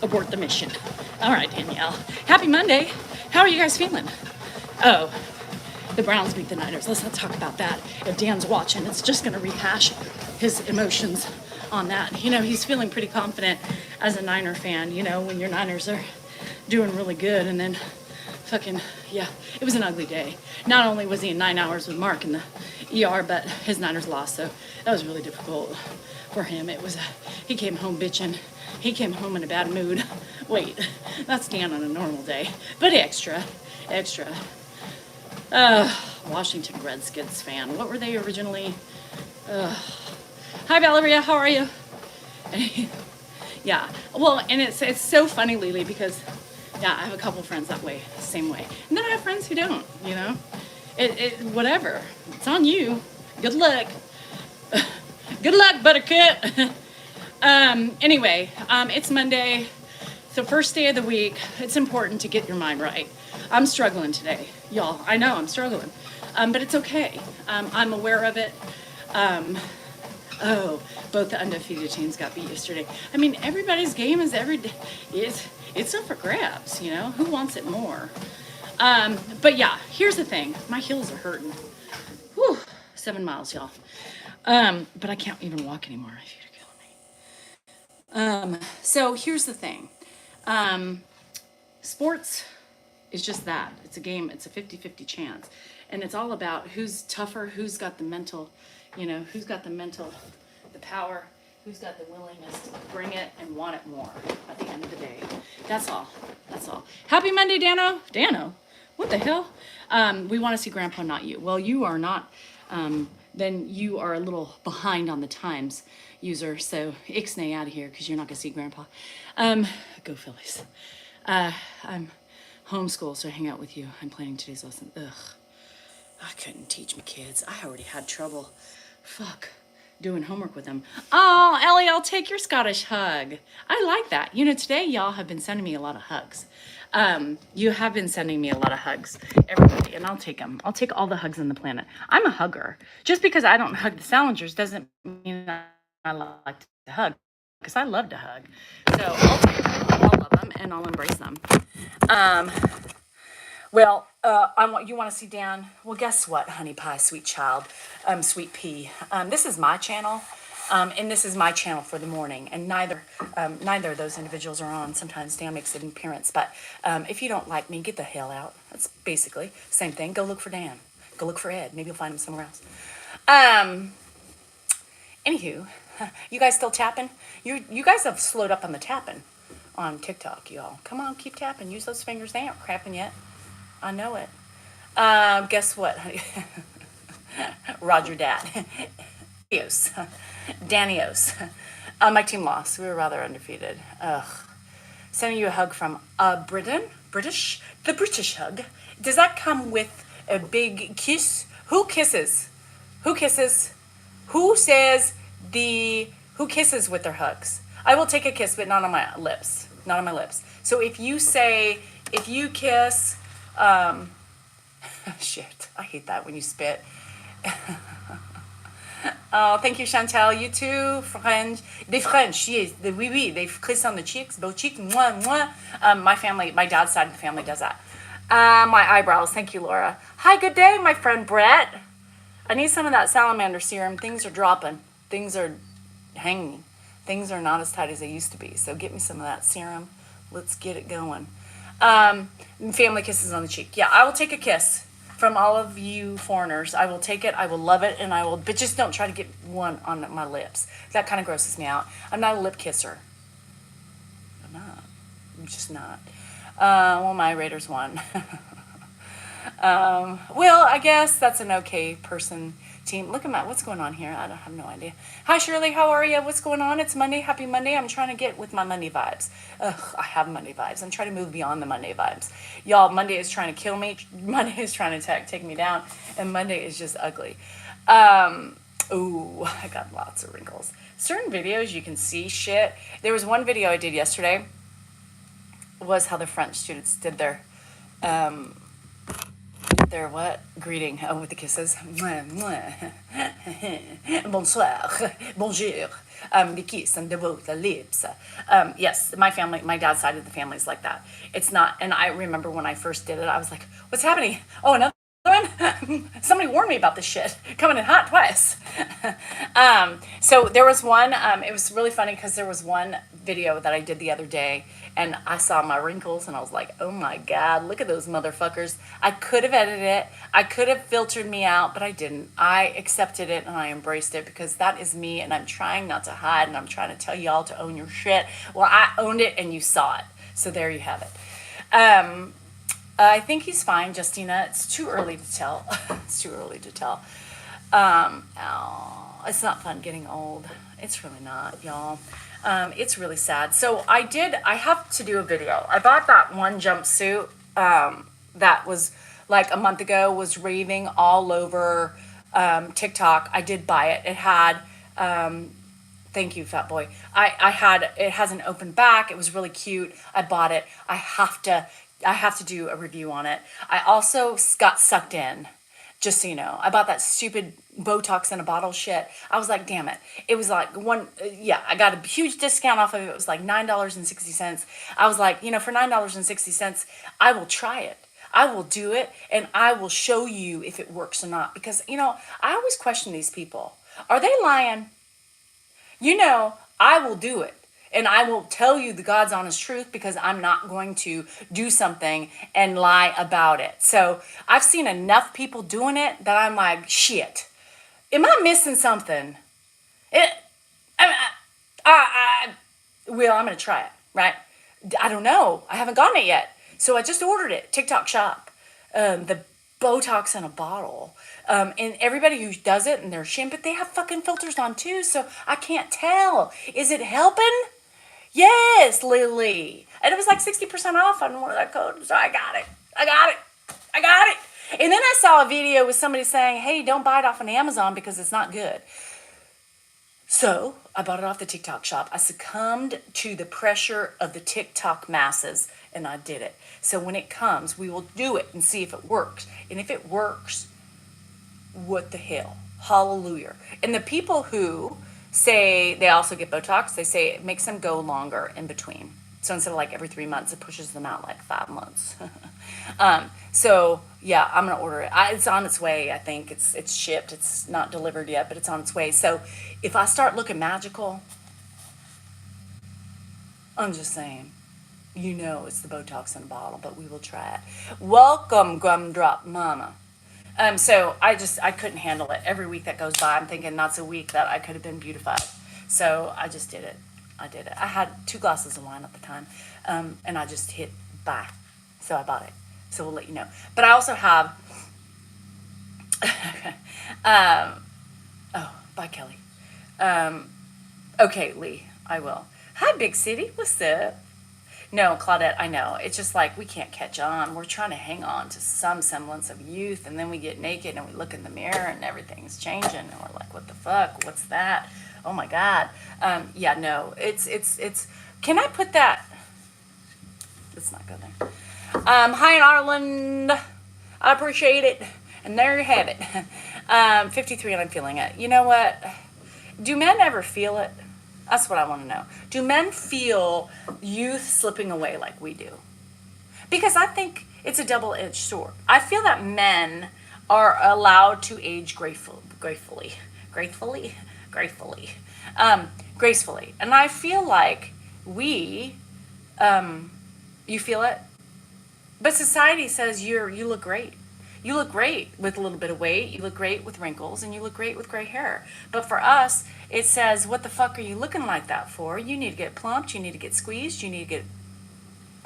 abort the mission. All right, Danielle. Happy Monday. How are you guys feeling? Oh, the Browns beat the Niners. Let's not talk about that. If Dan's watching, it's just going to rehash his emotions on that. You know, he's feeling pretty confident as a Niner fan, you know, when your Niners are doing really good, and then yeah, it was an ugly day. Not only was he in 9 hours with Mark in the ER, but his Niners lost, so that was really difficult for him. He came home bitching. He came home in a bad mood. Wait, that's Dan on a normal day, but extra. Washington Redskins fan. What were they originally? Hi, Valeria. How are you? Yeah. Well, and it's so funny, Lily, because yeah, I have a couple friends that way, the same way, and then I have friends who don't. You know, whatever. It's on you. Good luck. Good luck, Buttercup. Anyway, it's Monday. So first day of the week. It's important to get your mind right. I'm struggling today, y'all. I know I'm struggling, but it's okay. I'm aware of it. Both the undefeated teams got beat yesterday. I mean, everybody's game is every day. It's up for grabs, you know? Who wants it more? But yeah, here's the thing. My heels are hurting. Whew, 7 miles, y'all. But I can't even walk anymore. My feet are killing me. So here's the thing. Sports is just that. It's a game. It's a 50-50 chance. And it's all about who's tougher, who's got the mental, you know, who's got the power, who's got the willingness to bring it and want it more at the end of the day. That's all. Happy Monday, Dano? What the hell? We want to see Grandpa, not you. Well, you are not, then you are a little behind on the times, user. So ixnay out of here because you're not going to see Grandpa. Go Phillies. I'm homeschool, so I hang out with you. I'm planning today's lesson. Ugh. I couldn't teach my kids. I already had trouble. Doing homework with them. Oh, Ellie, I'll take your Scottish hug. I like that. You know, today y'all have been sending me a lot of hugs. You have been sending me a lot of hugs, everybody, and I'll take them. I'll take all the hugs on the planet. I'm a hugger. Just because I don't hug the Salingers doesn't mean I like to hug, because I love to hug. So I'll take all of them and I'll embrace them. Well, you want to see Dan? Well, guess what, honey pie, sweet child, sweet pea. This is my channel, and this is my channel for the morning. And neither of those individuals are on. Sometimes Dan makes an appearance, but if you don't like me, get the hell out. That's basically same thing. Go look for Dan. Go look for Ed. Maybe you'll find him somewhere else. Anywho, you guys still tapping? You guys have slowed up on the tapping on TikTok, y'all. Come on, keep tapping. Use those fingers. They aren't crapping yet. I know it. Guess what? Roger dat. Danios. My team lost. We were rather undefeated. Ugh. Sending you a hug from British. The British hug. Does that come with a big kiss? Who kisses? Who kisses? Who says who kisses with their hugs? I will take a kiss, but not on my lips. Not on my lips. So if you kiss, shit, I hate that when you spit. Oh, thank you, Chantal. You too, French. Des French, yes. Oui, they kiss on the cheeks, both cheeks. Mwah, mwah. My dad's side of the family does that. My eyebrows. Thank you, Laura. Hi, good day, my friend Brett. I need some of that salamander serum. Things are dropping. Things are hanging. Things are not as tight as they used to be. So get me some of that serum. Let's get it going. Family kisses on the cheek. Yeah, I will take a kiss from all of you foreigners. I will take it. I will love it. But just don't try to get one on my lips. That kind of grosses me out. I'm not a lip kisser. I'm just not. Well, my Raiders won. Well, I guess that's an okay person team. Look at what's going on here. I have no idea. Hi, Shirley. How are you? What's going on? It's Monday. Happy Monday. I'm trying to get with my Monday vibes. I have Monday vibes. I'm trying to move beyond the Monday vibes. Y'all, Monday is trying to kill me. Monday is trying to take me down. And Monday is just ugly. Ooh, I got lots of wrinkles. Certain videos, you can see shit. There was one video I did yesterday. was how the French students did their what? Greeting. Oh, with the kisses. Mwah, mwah. Bonsoir. Bonjour. The kiss and the both the lips. Yes, my family, my dad's side of the family is like that. It's not, and I remember when I first did it, I was like, what's happening? Oh, another one? Somebody warned me about this shit. Coming in hot twice. So there was one, it was really funny because there was one video that I did the other day, and I saw my wrinkles and I was like, oh my God, look at those motherfuckers. I could have edited it. I could have filtered me out, but I didn't. I accepted it and I embraced it because that is me, and I'm trying not to hide, and I'm trying to tell y'all to own your shit. Well, I owned it and you saw it. So there you have it. I think he's fine, Justina. It's too early to tell. It's too early to tell. It's not fun getting old. It's really not, y'all. It's really sad. So I have to do a video. I bought that one jumpsuit that was like a month ago, was raving all over TikTok. I did buy it. It had, thank you, fat boy. It has an open back. It was really cute. I bought it. I have to do a review on it. I also got sucked in. Just so you know, I bought that stupid Botox in a bottle shit. I was like, damn it. It was like I got a huge discount off of it. It was like $9.60. I was like, for $9.60, I will try it. I will do it, and I will show you if it works or not. Because, I always question these people. Are they lying? I will do it. And I will tell you the God's honest truth, because I'm not going to do something and lie about it. So I've seen enough people doing it that I'm like, shit, am I missing something? I'm going to try it, right? I don't know. I haven't gotten it yet. So I just ordered it, TikTok shop, the Botox in a bottle. And everybody who does it and their shampoo, they have fucking filters on too. So I can't tell. Is it helping? Yes, Lily. And it was like 60% off on one of that codes. So I got it. And then I saw a video with somebody saying, hey, don't buy it off on Amazon because it's not good. So I bought it off the TikTok shop. I succumbed to the pressure of the TikTok masses, and I did it. So when it comes, we will do it and see if it works. And if it works, what the hell? Hallelujah. And the people who say they also get Botox, they say it makes them go longer in between. So instead of like every 3 months, it pushes them out like 5 months. So yeah, I'm gonna order it. It's on its way. I think it's shipped. It's not delivered yet, but it's on its way. So if I start looking magical, I'm just saying, it's the Botox in a bottle, but we will try it. Welcome, Gumdrop Mama. So I couldn't handle it. Every week that goes by, I'm thinking that's a week that I could have been beautified. So I just did it. I had 2 glasses of wine at the time, and I just hit buy. So I bought it. So we'll let you know. But I also have, bye, Kelly. Okay, Lee, I will. Hi, Big City. What's up? No, Claudette, I know. It's just like we can't catch on. We're trying to hang on to some semblance of youth, and then we get naked and we look in the mirror and everything's changing, and we're like, what the fuck? What's that? Oh my God. Yeah, no. It's. Can I put that? Let's not go there. Hi, Ireland. I appreciate it. And there you have it. 53, and I'm feeling it. You know what? Do men ever feel it? That's what I want to know. Do men feel youth slipping away like we do? Because I think it's a double-edged sword. I feel that men are allowed to age gracefully. And I feel like you feel it? But society says you look great. You look great with a little bit of weight. You look great with wrinkles, and you look great with gray hair. But for us, it says, what the fuck are you looking like that for? You need to get plumped. You need to get squeezed. You need to get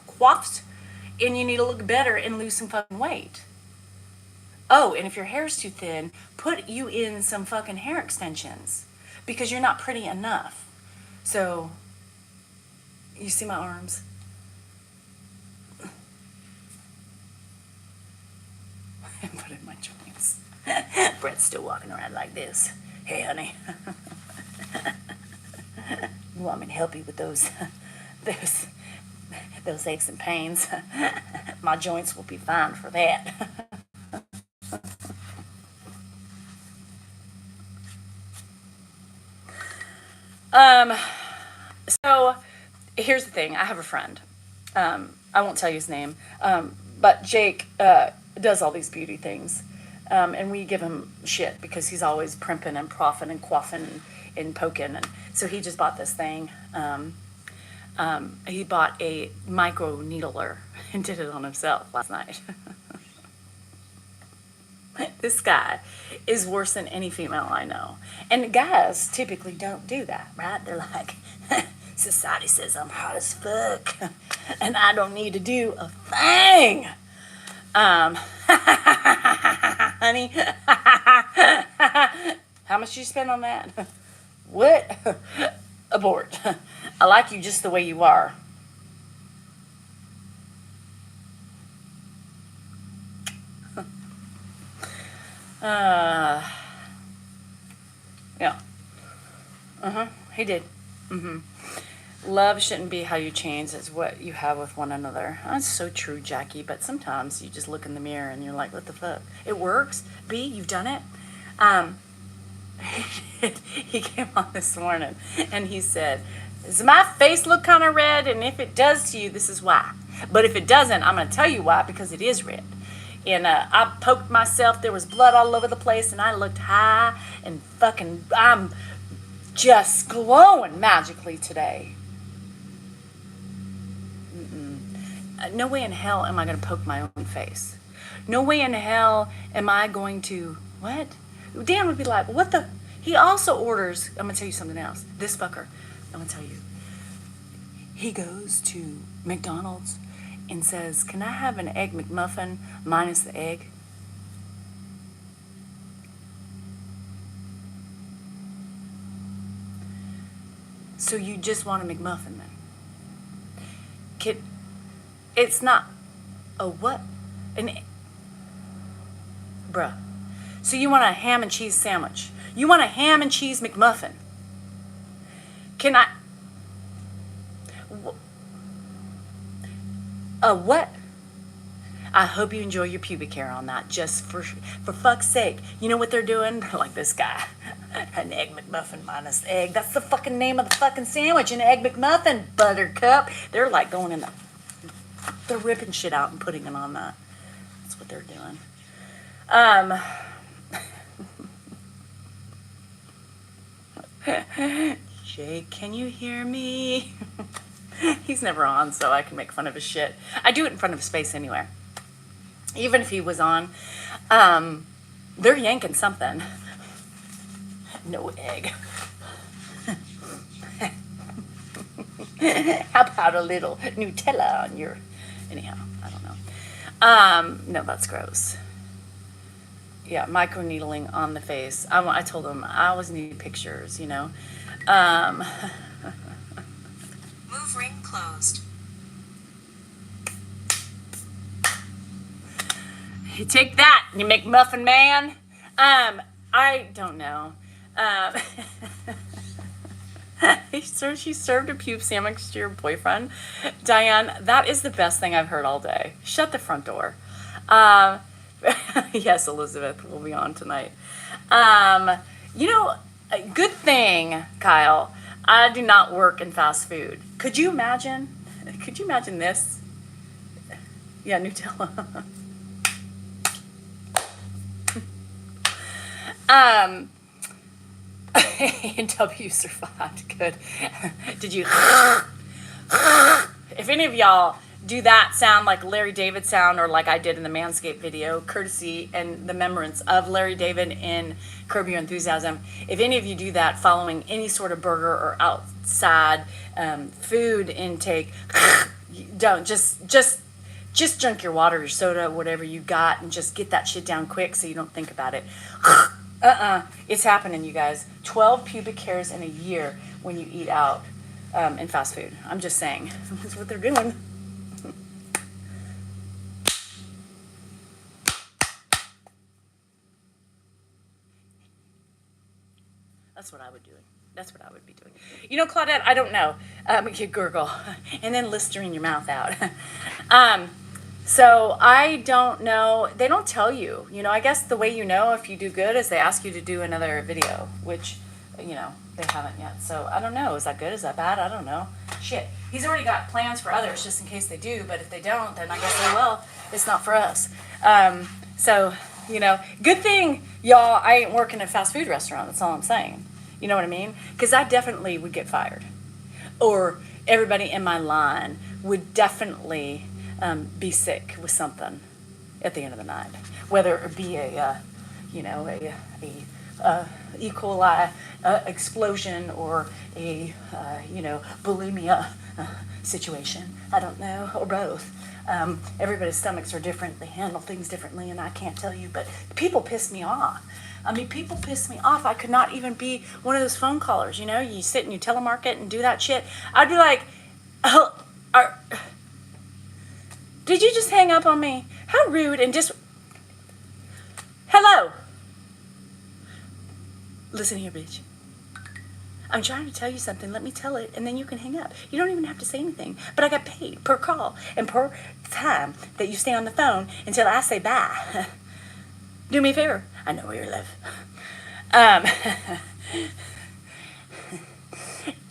coiffed. And you need to look better and lose some fucking weight. Oh, and if your hair's too thin, put you in some fucking hair extensions because you're not pretty enough. So, you see my arms? Put in my joints. Brett's still walking around like this. Hey, honey. You want me to help you with those those aches and pains. My joints will be fine for that. So here's the thing. I have a friend. I won't tell you his name, but Jake does all these beauty things. And we give him shit because he's always primping and proffing and quaffing and poking. And so he just bought this thing. He bought a micro needler and did it on himself last night. This guy is worse than any female I know. And guys typically don't do that, right? They're like, society says I'm hot as fuck and I don't need to do a thing. Honey, how much did you spend on that? What? Abort. I like you just the way you are. Yeah. He did. Love shouldn't be how you change, it's what you have with one another. That's so true, Jackie, but sometimes you just look in the mirror and you're like, what the fuck? It works. B, you've done it. He came on this morning and he said, does my face look kind of red? And if it does to you, this is why. But if it doesn't, I'm going to tell you why, because it is red. And I poked myself. There was blood all over the place, and I looked high and fucking, I'm just glowing magically today. No way in hell am I going to poke my own face. No way in hell am I going to, what? Dan would be like, what the? He also orders, I'm going to tell you something else. This fucker, I'm going to tell you. He goes to McDonald's and says, can I have an egg McMuffin minus the egg? So you just want a McMuffin then? It's not a what? Bruh. So you want a ham and cheese sandwich. You want a ham and cheese McMuffin. Can I? What? I hope you enjoy your pubic hair on that, just for fuck's sake. You know what they're doing? They're like this guy. An egg McMuffin minus egg. That's the fucking name of the fucking sandwich. An egg McMuffin, buttercup. They're like going in the... They're ripping shit out and putting it on that. That's what they're doing. Jake, can you hear me? He's never on, so I can make fun of his shit. I do it in front of his face anyway. Even if he was on, they're yanking something. No egg. How about a little Nutella on your... Anyhow, I don't know. No, that's gross. Yeah, microneedling on the face. I told him I always need pictures, you know. Move ring closed. You take that, you McMuffin man. I don't know. She served a pube sandwich to your boyfriend. Diane, that is the best thing I've heard all day. Shut the front door. Yes, Elizabeth will be on tonight. You know, good thing, Kyle, I do not work in fast food. Could you imagine? Could you imagine this? Yeah, Nutella. W survived. Good. Did you? If any of y'all do that sound like Larry David sound, or like I did in the Manscaped video, courtesy and the remembrance of Larry David in Curb Your Enthusiasm, if any of you do that following any sort of burger or outside food intake, don't just drink your water, your soda, whatever you got, and just get that shit down quick so you don't think about it. It's happening, you guys. 12 pubic hairs in a year when you eat out in fast food. I'm just saying. That's what they're doing. That's what I would do. That's what I would be doing. You know, Claudette, I don't know. You gurgle and then Listerine your mouth out. So I don't know. They don't tell you. You know, I guess the way you know if you do good is they ask you to do another video, which, you know, they haven't yet. So I don't know. Is that good? Is that bad? I don't know. Shit. He's already got plans for others just in case they do. But if they don't, then I guess they will. It's not for us. So, you know, good thing, y'all, I ain't working at a fast food restaurant. That's all I'm saying. You know what I mean? Because I definitely would get fired. Or everybody in my line would definitely be sick with something at the end of the night. Whether it be a E. coli explosion or a, bulimia situation. I don't know, or both. Everybody's stomachs are different. They handle things differently, and I can't tell you, but people piss me off. I mean, people piss me off. I could not even be one of those phone callers, you know? You sit and you telemarket and do that shit. I'd be like, oh, did you just hang up on me? How rude, and just, hello. Listen here, bitch. I'm trying to tell you something. Let me tell it, and then you can hang up. You don't even have to say anything. But I got paid per call and per time that you stay on the phone until I say bye. Do me a favor. I know where you live.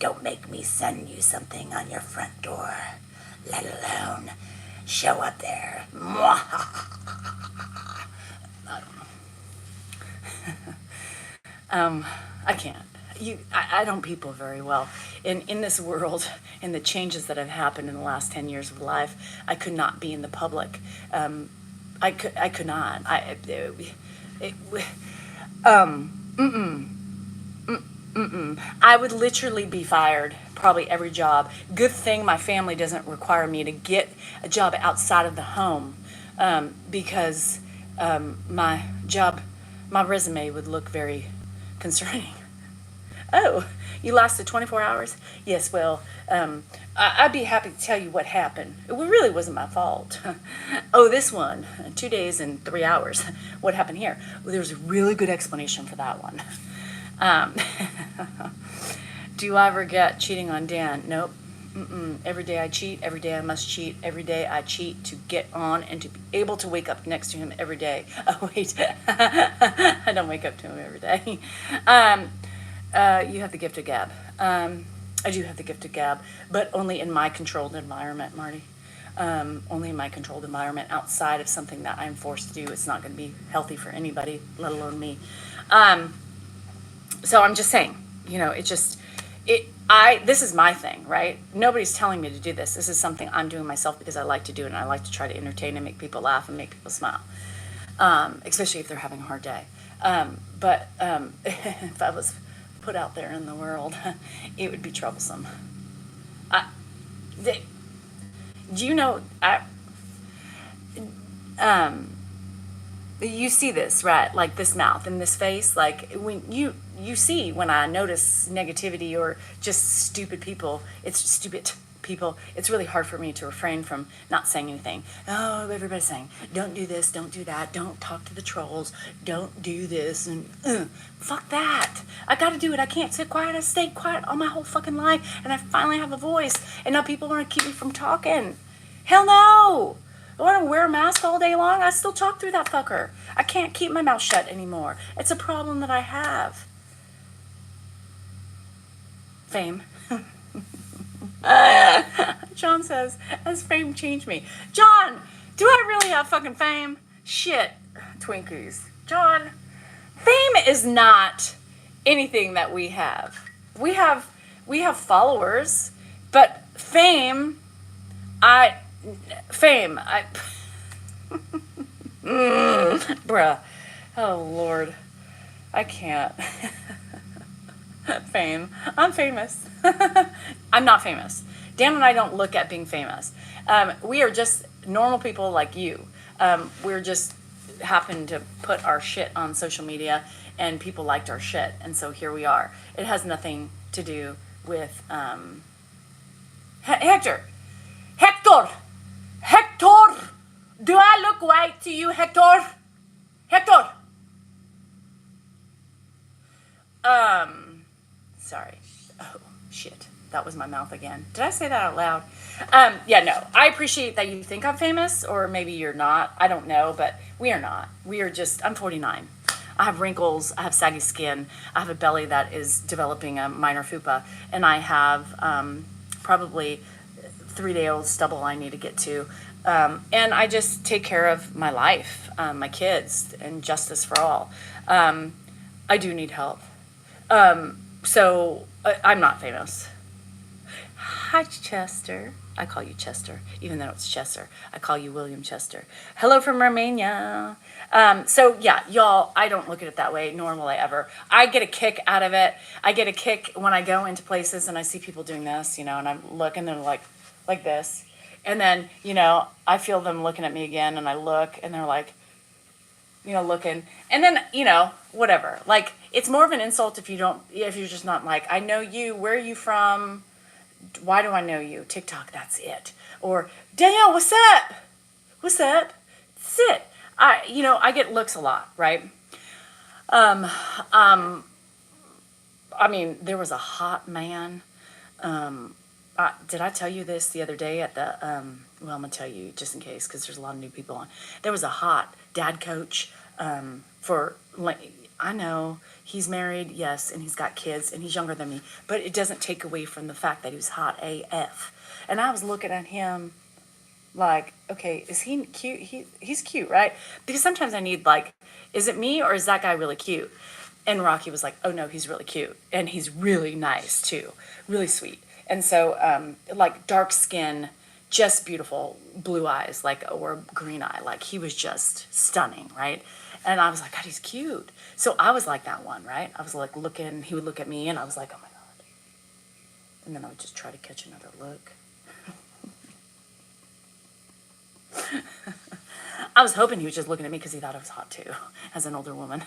Don't make me send you something on your front door, let alone show up there. I can't. I don't people very well. In this world, in the changes that have happened in the last 10 years of life, I could not be in the public. I could not. I would literally be fired, probably every job. Good thing my family doesn't require me to get a job outside of the home, because my resume would look very concerning. Oh, you lasted 24 hours? Yes, well, I'd be happy to tell you what happened. It really wasn't my fault. Oh, this one, 2 days and 3 hours. What happened here? Well, there's a really good explanation for that one. Do I regret cheating on Dan? Nope. Every day I cheat. Every day I must cheat. Every day I cheat to get on and to be able to wake up next to him every day. Oh, wait. I don't wake up to him every day. You have the gift of gab. I do have the gift of gab, but only in my controlled environment, Marty. Only in my controlled environment. Outside of something that I'm forced to do, it's not going to be healthy for anybody, let alone me. So I'm just saying, you know, this is my thing, right? Nobody's telling me to do this. This is something I'm doing myself because I like to do it, and I like to try to entertain and make people laugh and make people smile, especially if they're having a hard day. But if I was put out there in the world, it would be troublesome. Do you know, you see this, right? Like this mouth and this face, like when you see when I notice negativity or just stupid people, it's really hard for me to refrain from not saying anything. Oh, everybody's saying, don't do this, don't do that, don't talk to the trolls, don't do this, and fuck that. I gotta do it. I can't sit quiet. I stayed quiet all my whole fucking life, and I finally have a voice, and now people want to keep me from talking. Hell no! I want to wear a mask all day long. I still talk through that fucker. I can't keep my mouth shut anymore. It's a problem that I have. Fame. John says, has fame changed me? John, do I really have fucking fame? Shit, Twinkies. John, fame is not anything that we have. We have followers, but fame, bruh. Oh, Lord. I can't. Fame. I'm famous. I'm not famous. Dan and I don't look at being famous. We are just normal people like you. We're just happen to put our shit on social media, and people liked our shit, and so here we are. It has nothing to do with Hector. Do I look white to you, Hector? Sorry. Oh, shit. That was my mouth again. Did I say that out loud? Yeah, no. I appreciate that you think I'm famous, or maybe you're not. I don't know, but we are not. We are just, I'm 49. I have wrinkles. I have saggy skin. I have a belly that is developing a minor fupa. And I have probably 3-day-old stubble I need to get to. And I just take care of my life, my kids, and justice for all. I do need help. So I'm not famous. Hi, Chester. I call you Chester, even though it's Chester. I call you William Chester. Hello from Romania. So yeah, y'all, I don't look at it that way, nor will I ever. I get a kick out of it. I get a kick when I go into places and I see people doing this, and I look and they're like this. And then, I feel them looking at me again, and I look and they're like, looking. And then, whatever. Like, it's more of an insult if you're just not like, I know you, where are you from? Why do I know you? TikTok, that's it. Or, Danielle, what's up? What's up? That's it. I get looks a lot, right? I mean, there was a hot man. Did I tell you this the other day at the, well, I'm going to tell you just in case, because there's a lot of new people on. There was a hot dad coach I know he's married, yes, and he's got kids, and he's younger than me, but it doesn't take away from the fact that he was hot AF. And I was looking at him like, okay, is he cute? He's cute, right? Because sometimes I need is it me or is that guy really cute? And Rocky was like, oh no, he's really cute. And he's really nice too, really sweet. And so dark skin, just beautiful, blue eyes, or green eye, he was just stunning, right? And I was like, God, he's cute. So I was like that one, right? I was looking, he would look at me and I was like, oh my God. And then I would just try to catch another look. I was hoping he was just looking at me because he thought I was hot too, as an older woman.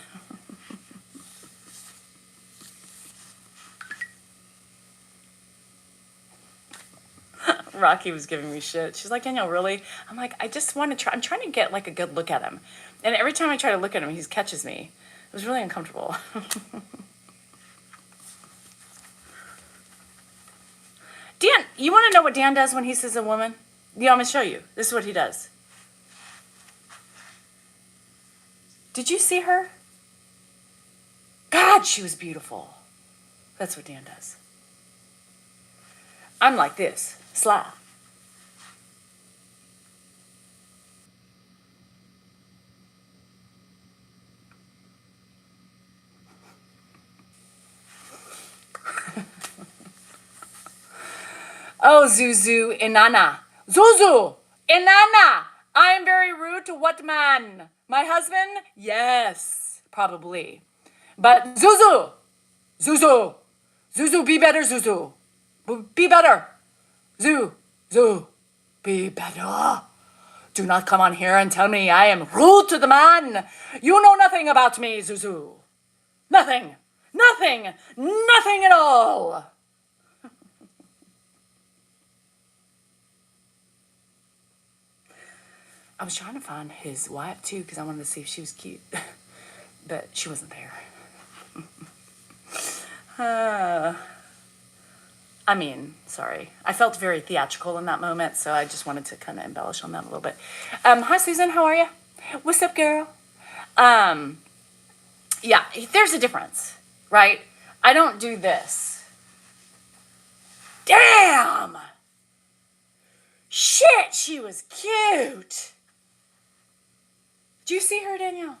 Rocky was giving me shit. She's like, Danielle, really? I'm like, I just want to try. I'm trying to get a good look at him. And every time I try to look at him, he catches me. It was really uncomfortable. Dan, you want to know what Dan does when he sees a woman? Yeah, I'm going to show you. This is what he does. Did you see her? God, she was beautiful. That's what Dan does. I'm like this. Sly. Oh, Zuzu Inanna. Zuzu Inanna. I am very rude to what man? My husband? Yes, probably. But Zuzu. Zuzu. Zuzu, be better, Zuzu. Be better. Zoo, be better. Do not come on here and tell me I am rude to the man. You know nothing about me, Zuzu. Nothing at all. I was trying to find his wife too because I wanted to see if she was cute, but she wasn't there. Sorry. I felt very theatrical in that moment, so I just wanted to kind of embellish on that a little bit. Hi, Susan. How are you? What's up, girl? Yeah, there's a difference, right? I don't do this. Damn! Shit, she was cute! Do you see her, Danielle?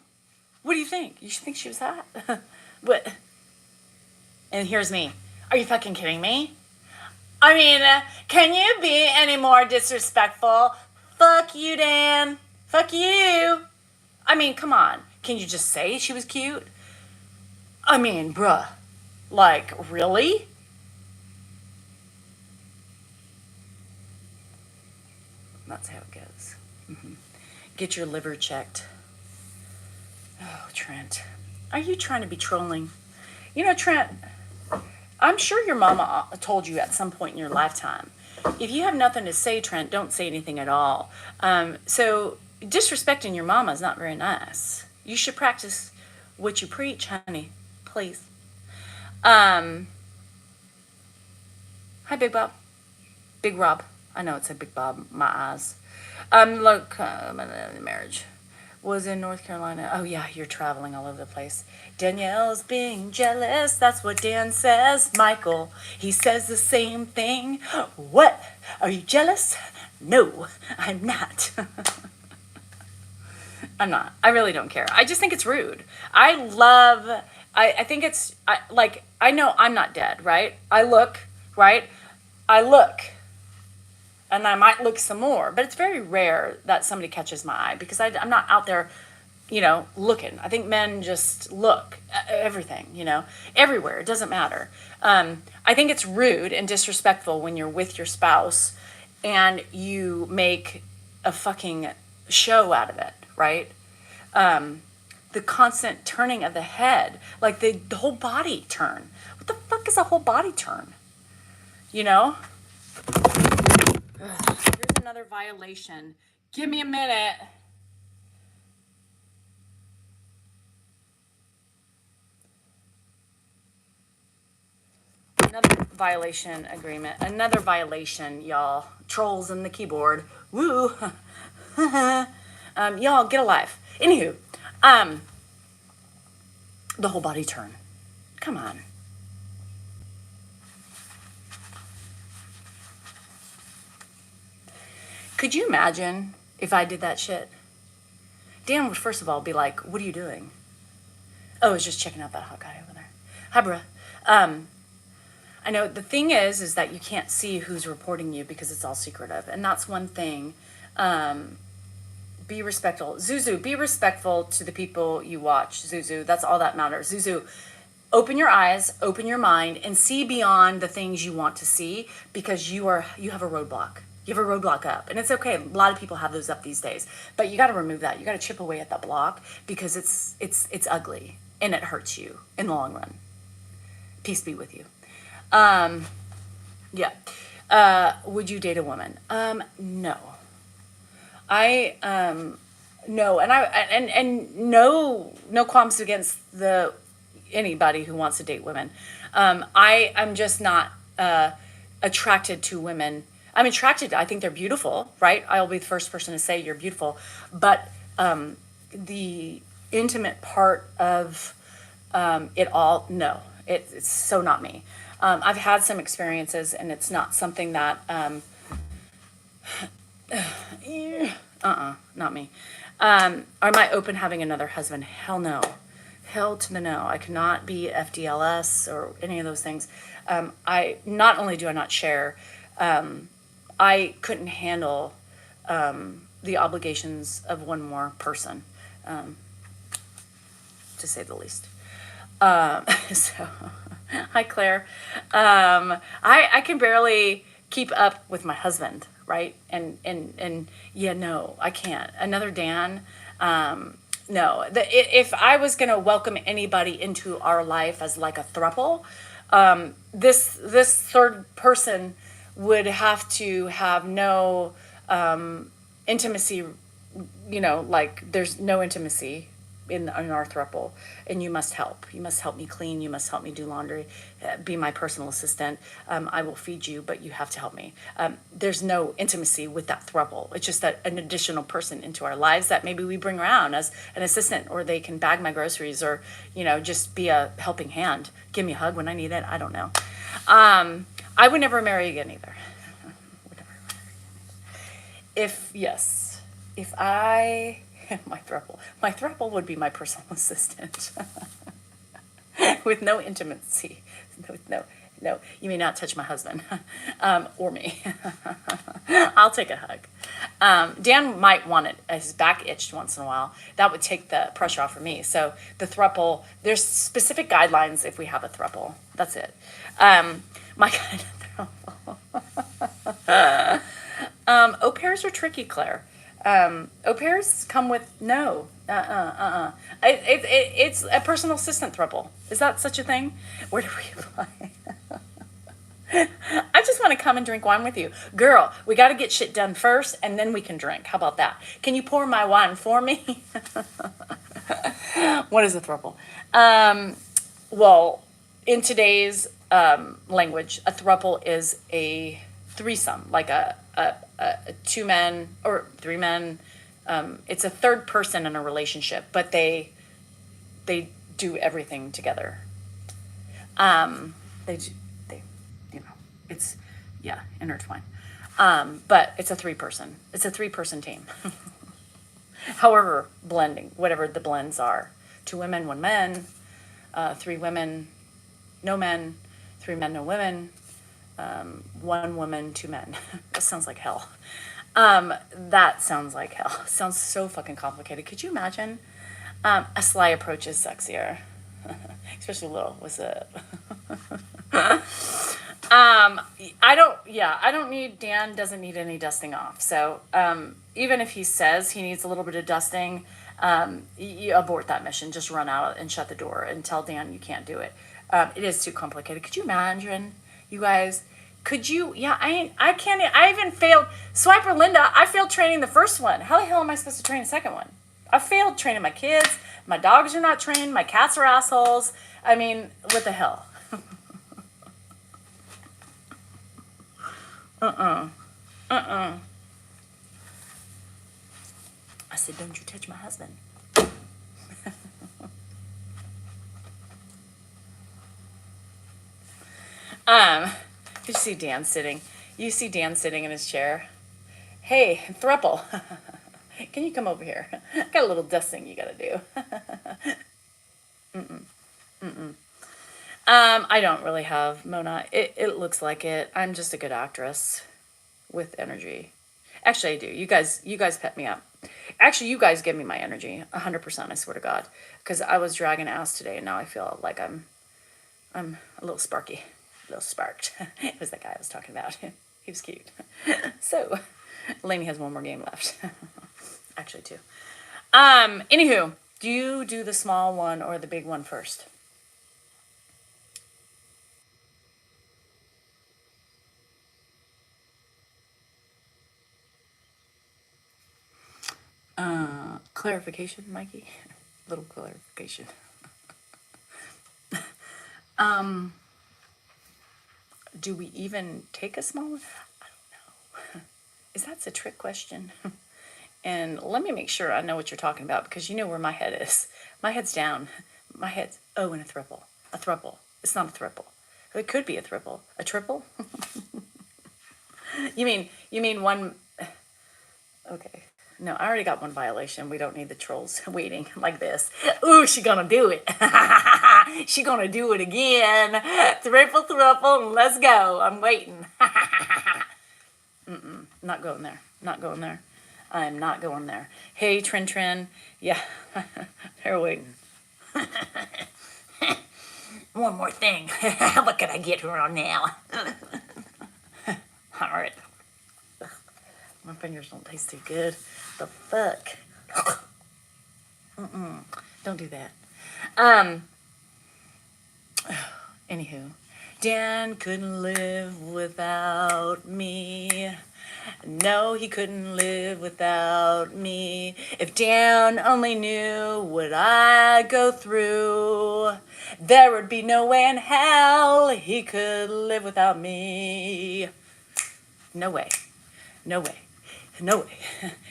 What do you think? You should think she was hot. What? And here's me. Are you fucking kidding me? I mean, can you be any more disrespectful? Fuck you, Dan. Fuck you. I mean, come on. Can you just say she was cute? I mean, bruh. Really? That's how it goes. Mm-hmm. Get your liver checked. Oh, Trent. Are you trying to be trolling? Trent, I'm sure your mama told you at some point in your lifetime, if you have nothing to say, Trent, don't say anything at all. So disrespecting your mama is not very nice. You should practice what you preach, honey. Please. Hi, Big Bob. Big Rob. I know it's a Big Bob. My eyes. Look, marriage was in North Carolina. Oh yeah, you're traveling all over the place. Danielle's being jealous. That's what Dan says. Michael, he says the same thing. What? Are you jealous? No, I'm not. I'm not. I really don't care. I just think it's rude. I think it's, I know I'm not dead, right? I look, right? I look. And I might look some more, but it's very rare that somebody catches my eye because I'm not out there, looking. I think men just look at everything, everywhere. It doesn't matter. I think it's rude and disrespectful when you're with your spouse and you make a fucking show out of it, right? The constant turning of the head, like the whole body turn. What the fuck is a whole body turn? Here's another violation. Give me a minute. Another violation agreement. Another violation, y'all. Trolls in the keyboard. Woo. Y'all, get a life. Anywho, the whole body turn. Come on. Could you imagine if I did that shit? Dan would first of all be like, what are you doing? Oh, I was just checking out that hot guy over there. Hi, bruh. I know the thing is that you can't see who's reporting you because it's all secretive. And that's one thing. Be respectful. Zuzu, be respectful to the people you watch. Zuzu, that's all that matters. Zuzu, open your eyes, open your mind, and see beyond the things you want to see because you have a roadblock. You have a roadblock up, and it's okay. A lot of people have those up these days, but you got to remove that. You got to chip away at that block because it's ugly and it hurts you in the long run. Peace be with you. Yeah. Would you date a woman? No. No, and no qualms against anybody who wants to date women. I'm just not attracted to women. I'm attracted. I think they're beautiful, right? I'll be the first person to say you're beautiful, but the intimate part of it all, no, it's so not me. I've had some experiences, and it's not something that. Not me. Am I open having another husband? Hell no. Hell to the no. I cannot be FDLS or any of those things. I not only do I not share, I couldn't handle the obligations of one more person, to say the least. So, hi Claire. I can barely keep up with my husband, right? And yeah, no, I can't. Another Dan, no. If I was gonna welcome anybody into our life as like a throuple, this third person would have to have no intimacy, like there's no intimacy in our throuple, and you must help. You must help me clean. You must help me do laundry. Be my personal assistant. I will feed you, but you have to help me. There's no intimacy with that throuple. It's just an additional person into our lives that maybe we bring around as an assistant, or they can bag my groceries, or just be a helping hand. Give me a hug when I need it. I don't know. I would never marry again either. If I. My throuple would be my personal assistant with no intimacy. No, you may not touch my husband or me. I'll take a hug. Dan might want it. His back itched once in a while. That would take the pressure off for me. So the throuple, there's specific guidelines if we have a throuple. That's it. My kind of throuple. Au pairs are tricky, Claire. Au pairs come with no. It's a personal assistant throuple. Is that such a thing? Where do we apply? I just want to come and drink wine with you. Girl, we got to get shit done first, and then we can drink. How about that? Can you pour my wine for me? What is a throuple? Well, in today's language, a thruple is a threesome, like a two men or three men. It's a third person in a relationship, but they do everything together. They you know, it's intertwined. But it's a It's a 3-person team. However, blending, whatever the blends are. 2 women, 1 man, 3 women, no men, 3 men, no women, 1 woman, 2 men. That sounds like hell. That sounds like hell. Sounds so fucking complicated. Could you imagine? A sly approach is sexier. Especially little. What's up? Dan doesn't need any dusting off. So, even if he says he needs a little bit of dusting, you abort that mission. Just run out and shut the door and tell Dan you can't do it. It is too complicated. Could you imagine, you guys? Could you? Yeah, I can't. I even failed. Swiper Linda, I failed training the first one. How the hell am I supposed to train the second one? I failed training my kids. My dogs are not trained. My cats are assholes. I mean, what the hell? I said, don't you touch my husband. You see Dan sitting. You see Dan sitting in his chair. Hey, thruple. Can you come over here? Got a little dusting you gotta do. I don't really have Mona. It looks like it. I'm just a good actress with energy. Actually, I do. You guys pet me up. Actually, you guys give me my energy. 100%, I swear to God. Because I was dragging ass today, and now I feel like I'm a little sparky. A little sparked. It was that guy I was talking about. He was cute. So, Lainey has 1 more game left. Actually, 2. Anywho, do you do the small one or the big one first? Clarification, Mikey. Little clarification. Do we even take a small one? I don't know. That's a trick question. And let me make sure I know what you're talking about, because you know where my head is. My head's down. My head's, oh, and a thruple. A thruple. It's not a thruple. It could be a thruple. A triple? You mean one? Okay. No, I already got 1 violation. We don't need the trolls waiting like this. Ooh, she gonna do it. She gonna do it again. Thruple, let's go. I'm waiting. Not going there. Not going there. I'm not going there. Hey, Trin. Yeah, they're waiting. 1 more thing. What can I get her on now? All right. My fingers don't taste too good. The fuck? Don't do that. Anywho, Dan couldn't live without me. No, he couldn't live without me. If Dan only knew what I go through, there would be no way in hell he could live without me. No way. No way. No way.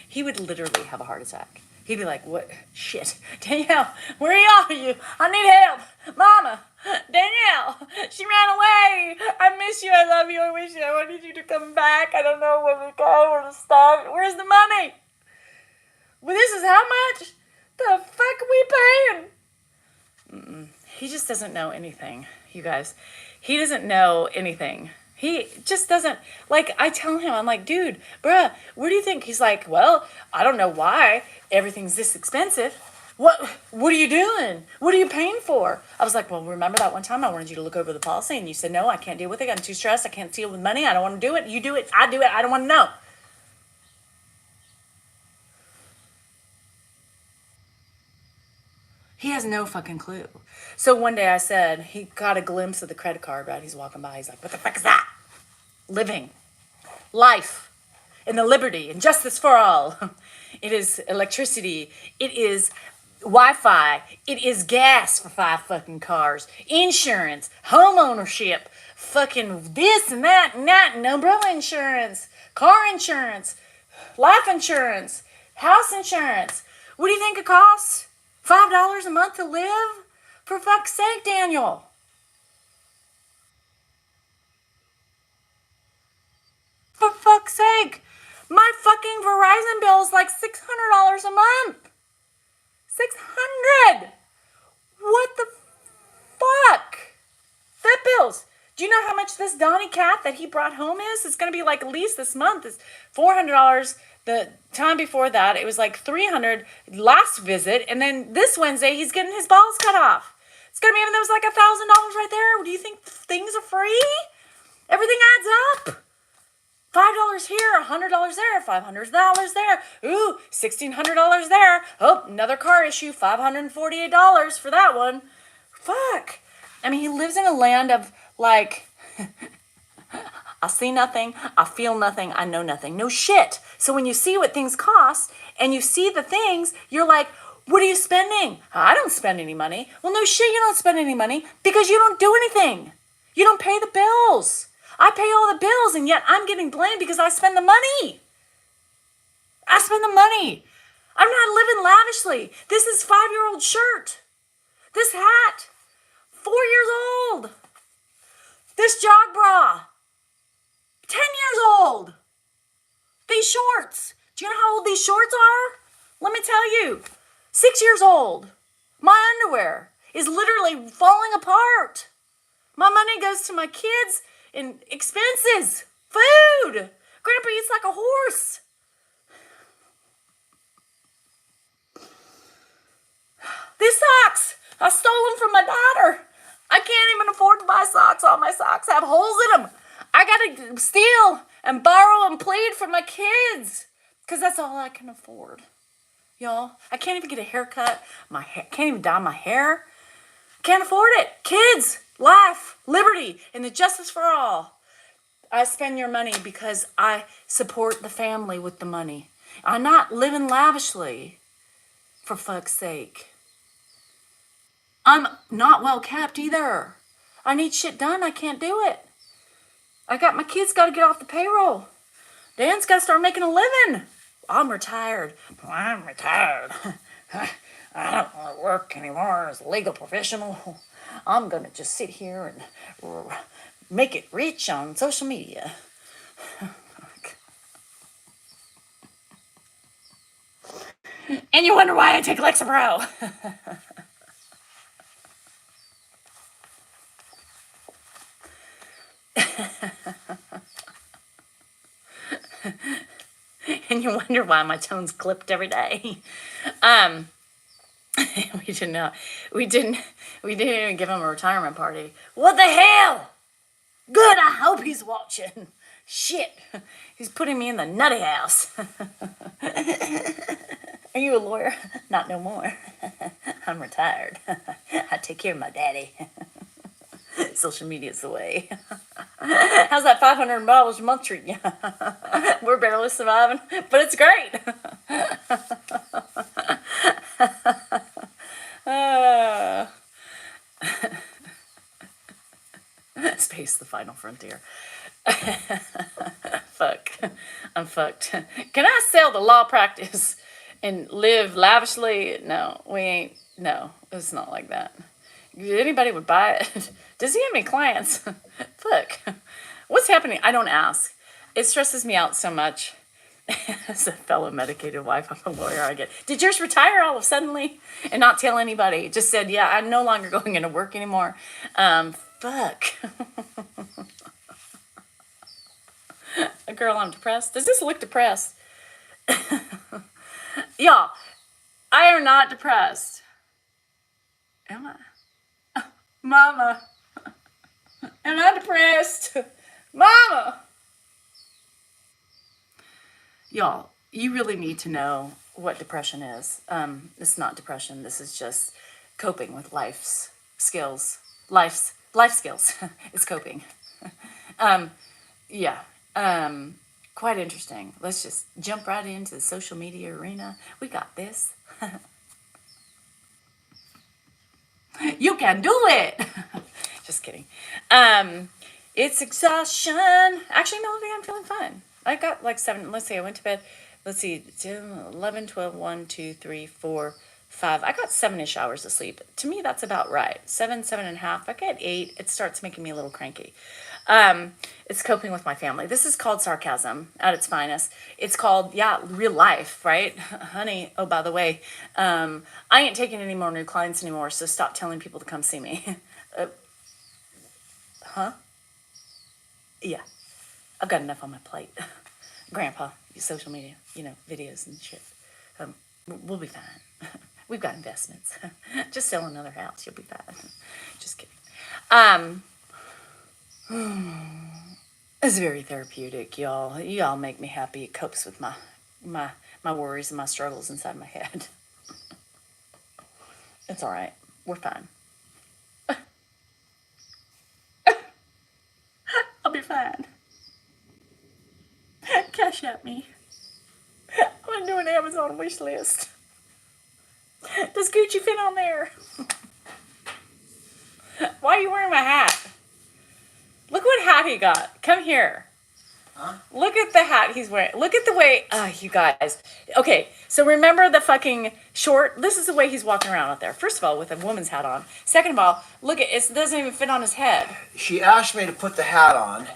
He would literally have a heart attack. He'd be like, what? Shit. Danielle, where are you? I need help. Mama. Danielle, she ran away. I miss you. I love you. I wish you. I wanted you to come back. I don't know where to go, where to start. Where's the money? Well, this is how much? The fuck are we paying? He just doesn't know anything, you guys. He doesn't know anything. He just doesn't, like, I tell him, I'm like, dude, bruh, where do you think? He's like, well, I don't know why everything's this expensive. What are you doing? What are you paying for? I was like, well, remember that one time I wanted you to look over the policy and you said, no, I can't deal with it. I'm too stressed. I can't deal with money. I don't want to do it. You do it. I do it. I don't want to know. He has no fucking clue. So one day I said, he got a glimpse of the credit card, right? He's walking by. He's like, what the fuck is that? Living. Life. And the liberty and justice for all. It is electricity. It is Wi-Fi. It is gas for 5 fucking cars. Insurance, home ownership, fucking this and that and umbrella insurance, car insurance, life insurance, house insurance. What do you think it costs? $5 a month to live? For fuck's sake, Daniel. For fuck's sake. My fucking Verizon bill is like $600 a month. 600. What the fuck? Vet bills. Do you know how much this Donnie cat that he brought home is? It's going to be like at least this month is $400. The time before that, it was like $300 last visit. And then this Wednesday, he's getting his balls cut off. It's going to be, even though it's like $1,000 right there. Do you think things are free? Everything adds up. $5 here, $100 there, $500 there. Ooh, $1,600 there. Oh, another car issue, $548 for that one. Fuck. I mean, he lives in a land of like, I see nothing, I feel nothing, I know nothing. No shit. So when you see what things cost and you see the things, you're like, what are you spending? I don't spend any money. Well, no shit, you don't spend any money because you don't do anything. You don't pay the bills. I pay all the bills, and yet I'm getting blamed because I spend the money. I spend the money. I'm not living lavishly. This is 5-year-old shirt. This hat, 4 years old. This jog bra, 10 years old. These shorts. Do you know how old these shorts are? Let me tell you, 6 years old. My underwear is literally falling apart. My money goes to my kids and expenses, food. Grandpa eats like a horse. These socks, I stole them from my daughter. I can't even afford to buy socks. All my socks have holes in them. I gotta steal and borrow and plead for my kids because that's all I can afford. Y'all, I can't even get a haircut. Can't even dye my hair. Can't afford it. Kids, life, liberty, and the justice for all. I spend your money because I support the family with the money. I'm not living lavishly, for fuck's sake. I'm not well kept either. I need shit done. I can't do it. I got my kids got to get off the payroll. Dan's got to start making a living. I'm retired. I'm retired. I don't want to work anymore as a legal professional. I'm going to just sit here and make it rich on social media. And you wonder why I take Lexapro. And you wonder why my tone's clipped every day. We didn't even give him a retirement party. What the hell? Good, I hope he's watching. Shit, he's putting me in the nutty house. Are you a lawyer? Not no more. I'm retired. I take care of my daddy. Social media's the way. How's that $500 a month treating you? We're barely surviving, but it's great. Space, the final frontier. Fuck. I'm fucked. Can I sell the law practice and live lavishly? No, we ain't. No, it's not like that. Anybody would buy it. Does he have any clients? Fuck. What's happening? I don't ask. It stresses me out so much. As a fellow medicated wife, I'm a lawyer, I get, did yours retire all of suddenly and not tell anybody? Just said, yeah, I'm no longer going into work anymore. Fuck. Girl, I'm depressed. Does this look depressed? Y'all, I am not depressed. Am I? Mama. Am I depressed? Mama. Y'all, you really need to know what depression is. It's not depression. This is just coping with life's skills. Life skills. It's coping. Yeah. Quite interesting. Let's just jump right into the social media arena. We got this. You can do it. Just kidding. It's exhaustion. Actually, no, I'm feeling fine. I got like 7. Let's see, I went to bed. Let's see, 10, 11, 12, 1, 2, 3, 4, 5. I got 7-ish hours of sleep. To me, that's about right. 7, 7.5. I get 8. It starts making me a little cranky. It's coping with my family. This is called sarcasm at its finest. It's called, real life, right? Honey, oh, by the way, I ain't taking any more new clients anymore, so stop telling people to come see me. Huh? Yeah, I've got enough on my plate. Grandpa, social media, videos and shit. We'll be fine. We've got investments. Just sell another house, you'll be fine. Just kidding. It's very therapeutic, y'all. Y'all make me happy. It copes with my worries and my struggles inside my head. It's all right. We're fine. I'll be fine. Cash at me. I'm gonna do an Amazon wish list. Does Gucci fit on there? Why are you wearing my hat? Look what hat he got. Come here. Huh? Look at the hat he's wearing. Look at the way, you guys. Okay, so remember the fucking short? This is the way he's walking around out there. First of all, with a woman's hat on. Second of all, look at it doesn't even fit on his head. She asked me to put the hat on.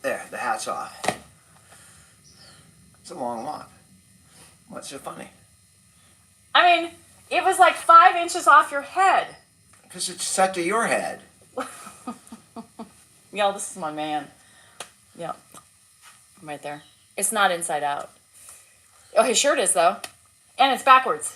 There, the hat's off. It's a long walk. What's so funny? I mean, it was like 5 inches off your head. Because it's set to your head. Y'all, this is my man. Yeah. Right there. It's not inside out. Oh, his shirt is, though. And it's backwards.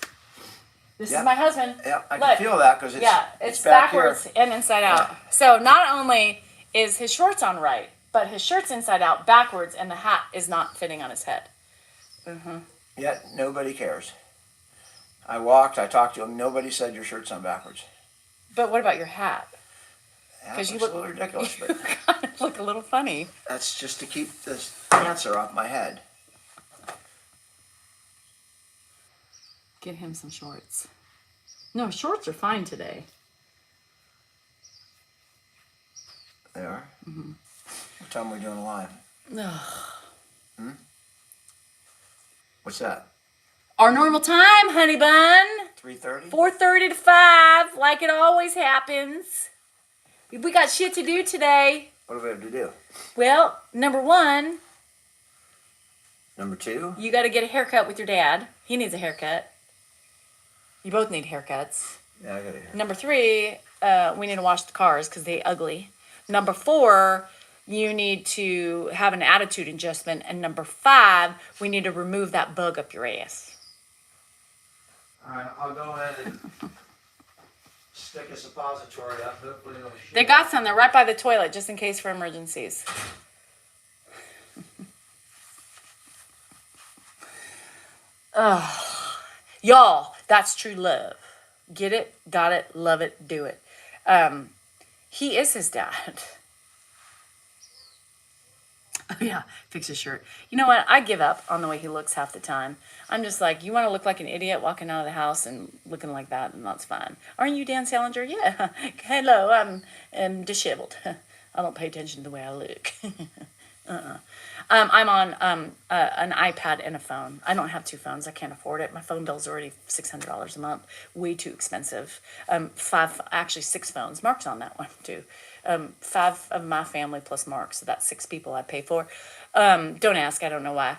This is my husband. Yeah, I can feel that because it's back backwards here. and inside out. So not only is his shorts on right, but his shirt's inside out backwards and the hat is not fitting on his head. Mm-hmm. Yet nobody cares. I walked, I talked to him, nobody said your shirt's on backwards. But what about your hat? Because you look a little ridiculous, but kind of look a little funny. That's just to keep this cancer off my head. Get him some shorts. No, shorts are fine today. They are? Mm-hmm. What time are we doing live? What's that? Our normal time, honey bun. 3:30? 4:30 to 5, like it always happens. We got shit to do today. What do we have to do? Well, number 1. Number 2? You got to get a haircut with your dad. He needs a haircut. You both need haircuts. Yeah, I got a haircut. Number 3, we need to wash the cars because they're ugly. Number 4, you need to have an attitude adjustment. And number 5, we need to remove that bug up your ass. All right, I'll go ahead and stick a suppository up. Hopefully it'll shoot. They got some. They're right by the toilet just in case for emergencies. Y'all, that's true love. Get it? Got it? Love it? Do it. He is his dad. Oh, yeah, fix his shirt. You know what? I give up on the way he looks half the time. I'm just like, you want to look like an idiot walking out of the house and looking like that, and that's fine. Aren't you Dan Salinger? Yeah. Hello, I'm disheveled. I don't pay attention to the way I look. I'm on an iPad and a phone. I don't have 2 phones. I can't afford it. My phone bill's already $600 a month. Way too expensive. 6 phones. Mark's on that one, too. 5 of my family plus Mark, so that's 6 people I pay for. Don't ask, I don't know why.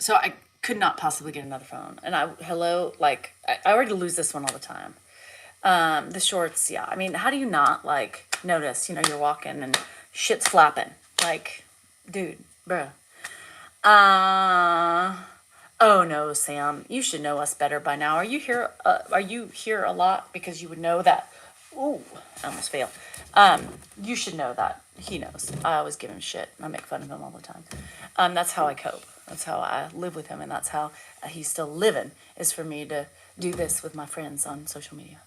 So I could not possibly get another phone. And I already lose this one all the time. The shorts, yeah. I mean, how do you not, notice, you're walking and shit's flapping. Dude, bruh. Oh no, Sam, you should know us better by now. Are you here a lot? Because you would know that. Ooh, I almost failed. You should know that. He knows. I always give him shit. I make fun of him all the time. That's how I cope. That's how I live with him, and that's how he's still living, is for me to do this with my friends on social media.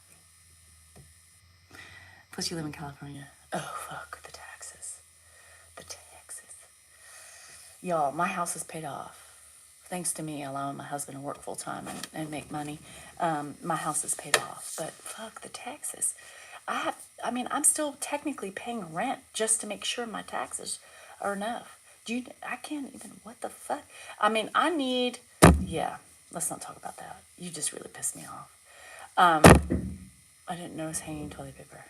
Plus, you live in California. Oh, fuck, the taxes. The taxes. Y'all, my house is paid off. thanks to me allowing my husband to work full time and make money, my house is paid off. But fuck the taxes. I'm still technically paying rent just to make sure my taxes are enough. I can't even, what the fuck? Yeah, let's not talk about that. You just really pissed me off. I didn't notice hanging toilet paper.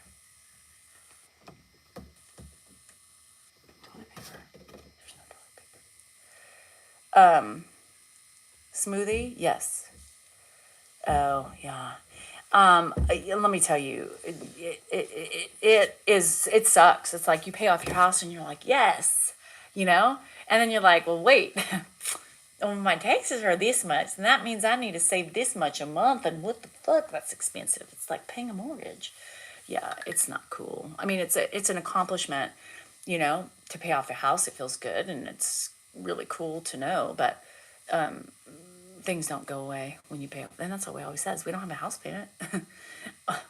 Toilet paper. There's no toilet paper. Smoothie? Yes. Oh, yeah. Let me tell you, it sucks. It's like you pay off your house and you're like, yes, and then you're like, well, wait, oh, my taxes are this much, and that means I need to save this much a month, and what the fuck, that's expensive. It's like paying a mortgage. Yeah, it's not cool. I mean, it's an accomplishment, to pay off a house. It feels good, and it's really cool to know, but, things don't go away when you pay off. And that's what we always says. We don't have a house payment.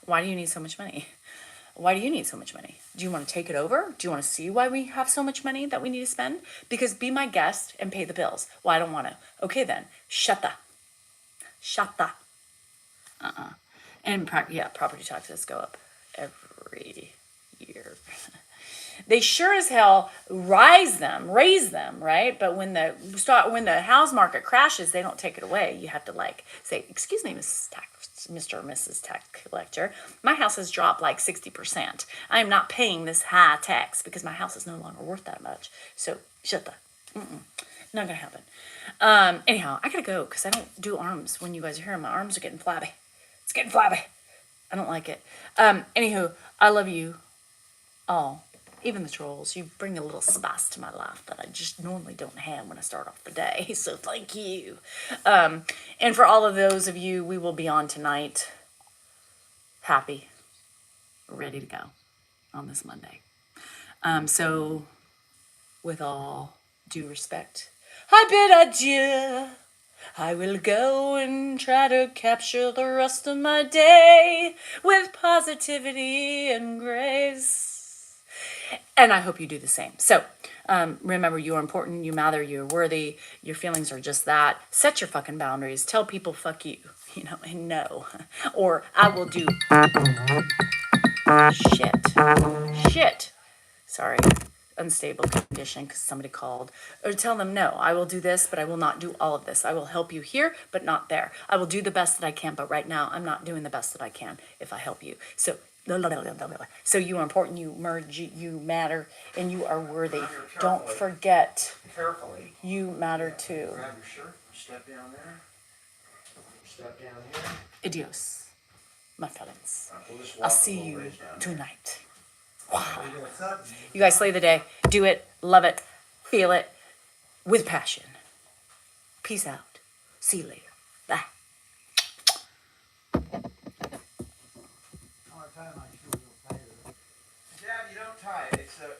Why do you need so much money? Why do you need so much money? Do you want to take it over? Do you want to see why we have so much money that we need to spend? Because be my guest and pay the bills. Well, I don't want to. Okay, then. Shut the. And property taxes go up every year. They sure as hell raise them, right? But when the house market crashes, they don't take it away. You have to say, "Excuse me, Mr. or Mrs. Tax Collector, my house has dropped 60%. I am not paying this high tax because my house is no longer worth that much. So shut the. Not gonna happen." Anyhow, I gotta go because I don't do arms when you guys are here. My arms are getting flabby. It's getting flabby. I don't like it. Anywho, I love you all. Even the trolls, you bring a little spice to my life that I just normally don't have when I start off the day. So thank you. And for all of those of you, we will be on tonight. Happy, ready to go on this Monday. So with all due respect, I bid adieu. I will go and try to capture the rest of my day with positivity and grace. And I hope you do the same. So remember, you are important, you matter, you're worthy, your feelings are just that. Set your fucking boundaries. Tell people fuck you, and no. Or I will do shit. Sorry. Unstable condition because somebody called. Or tell them, no, I will do this, but I will not do all of this. I will help you here, but not there. I will do the best that I can, but right now I'm not doing the best that I can if I help you. So you are important, you merge, you matter, and you are worthy. Don't forget, Carefully. you matter too. Grab your shirt, step down there. Step down here. Adios, my fellas. We'll just walk I'll see a little you ways down. tonight. Wow. You guys slay the day. Do it, love it, feel it, with passion. Peace out. See you later. Bye. Dad, you don't tie it. It's a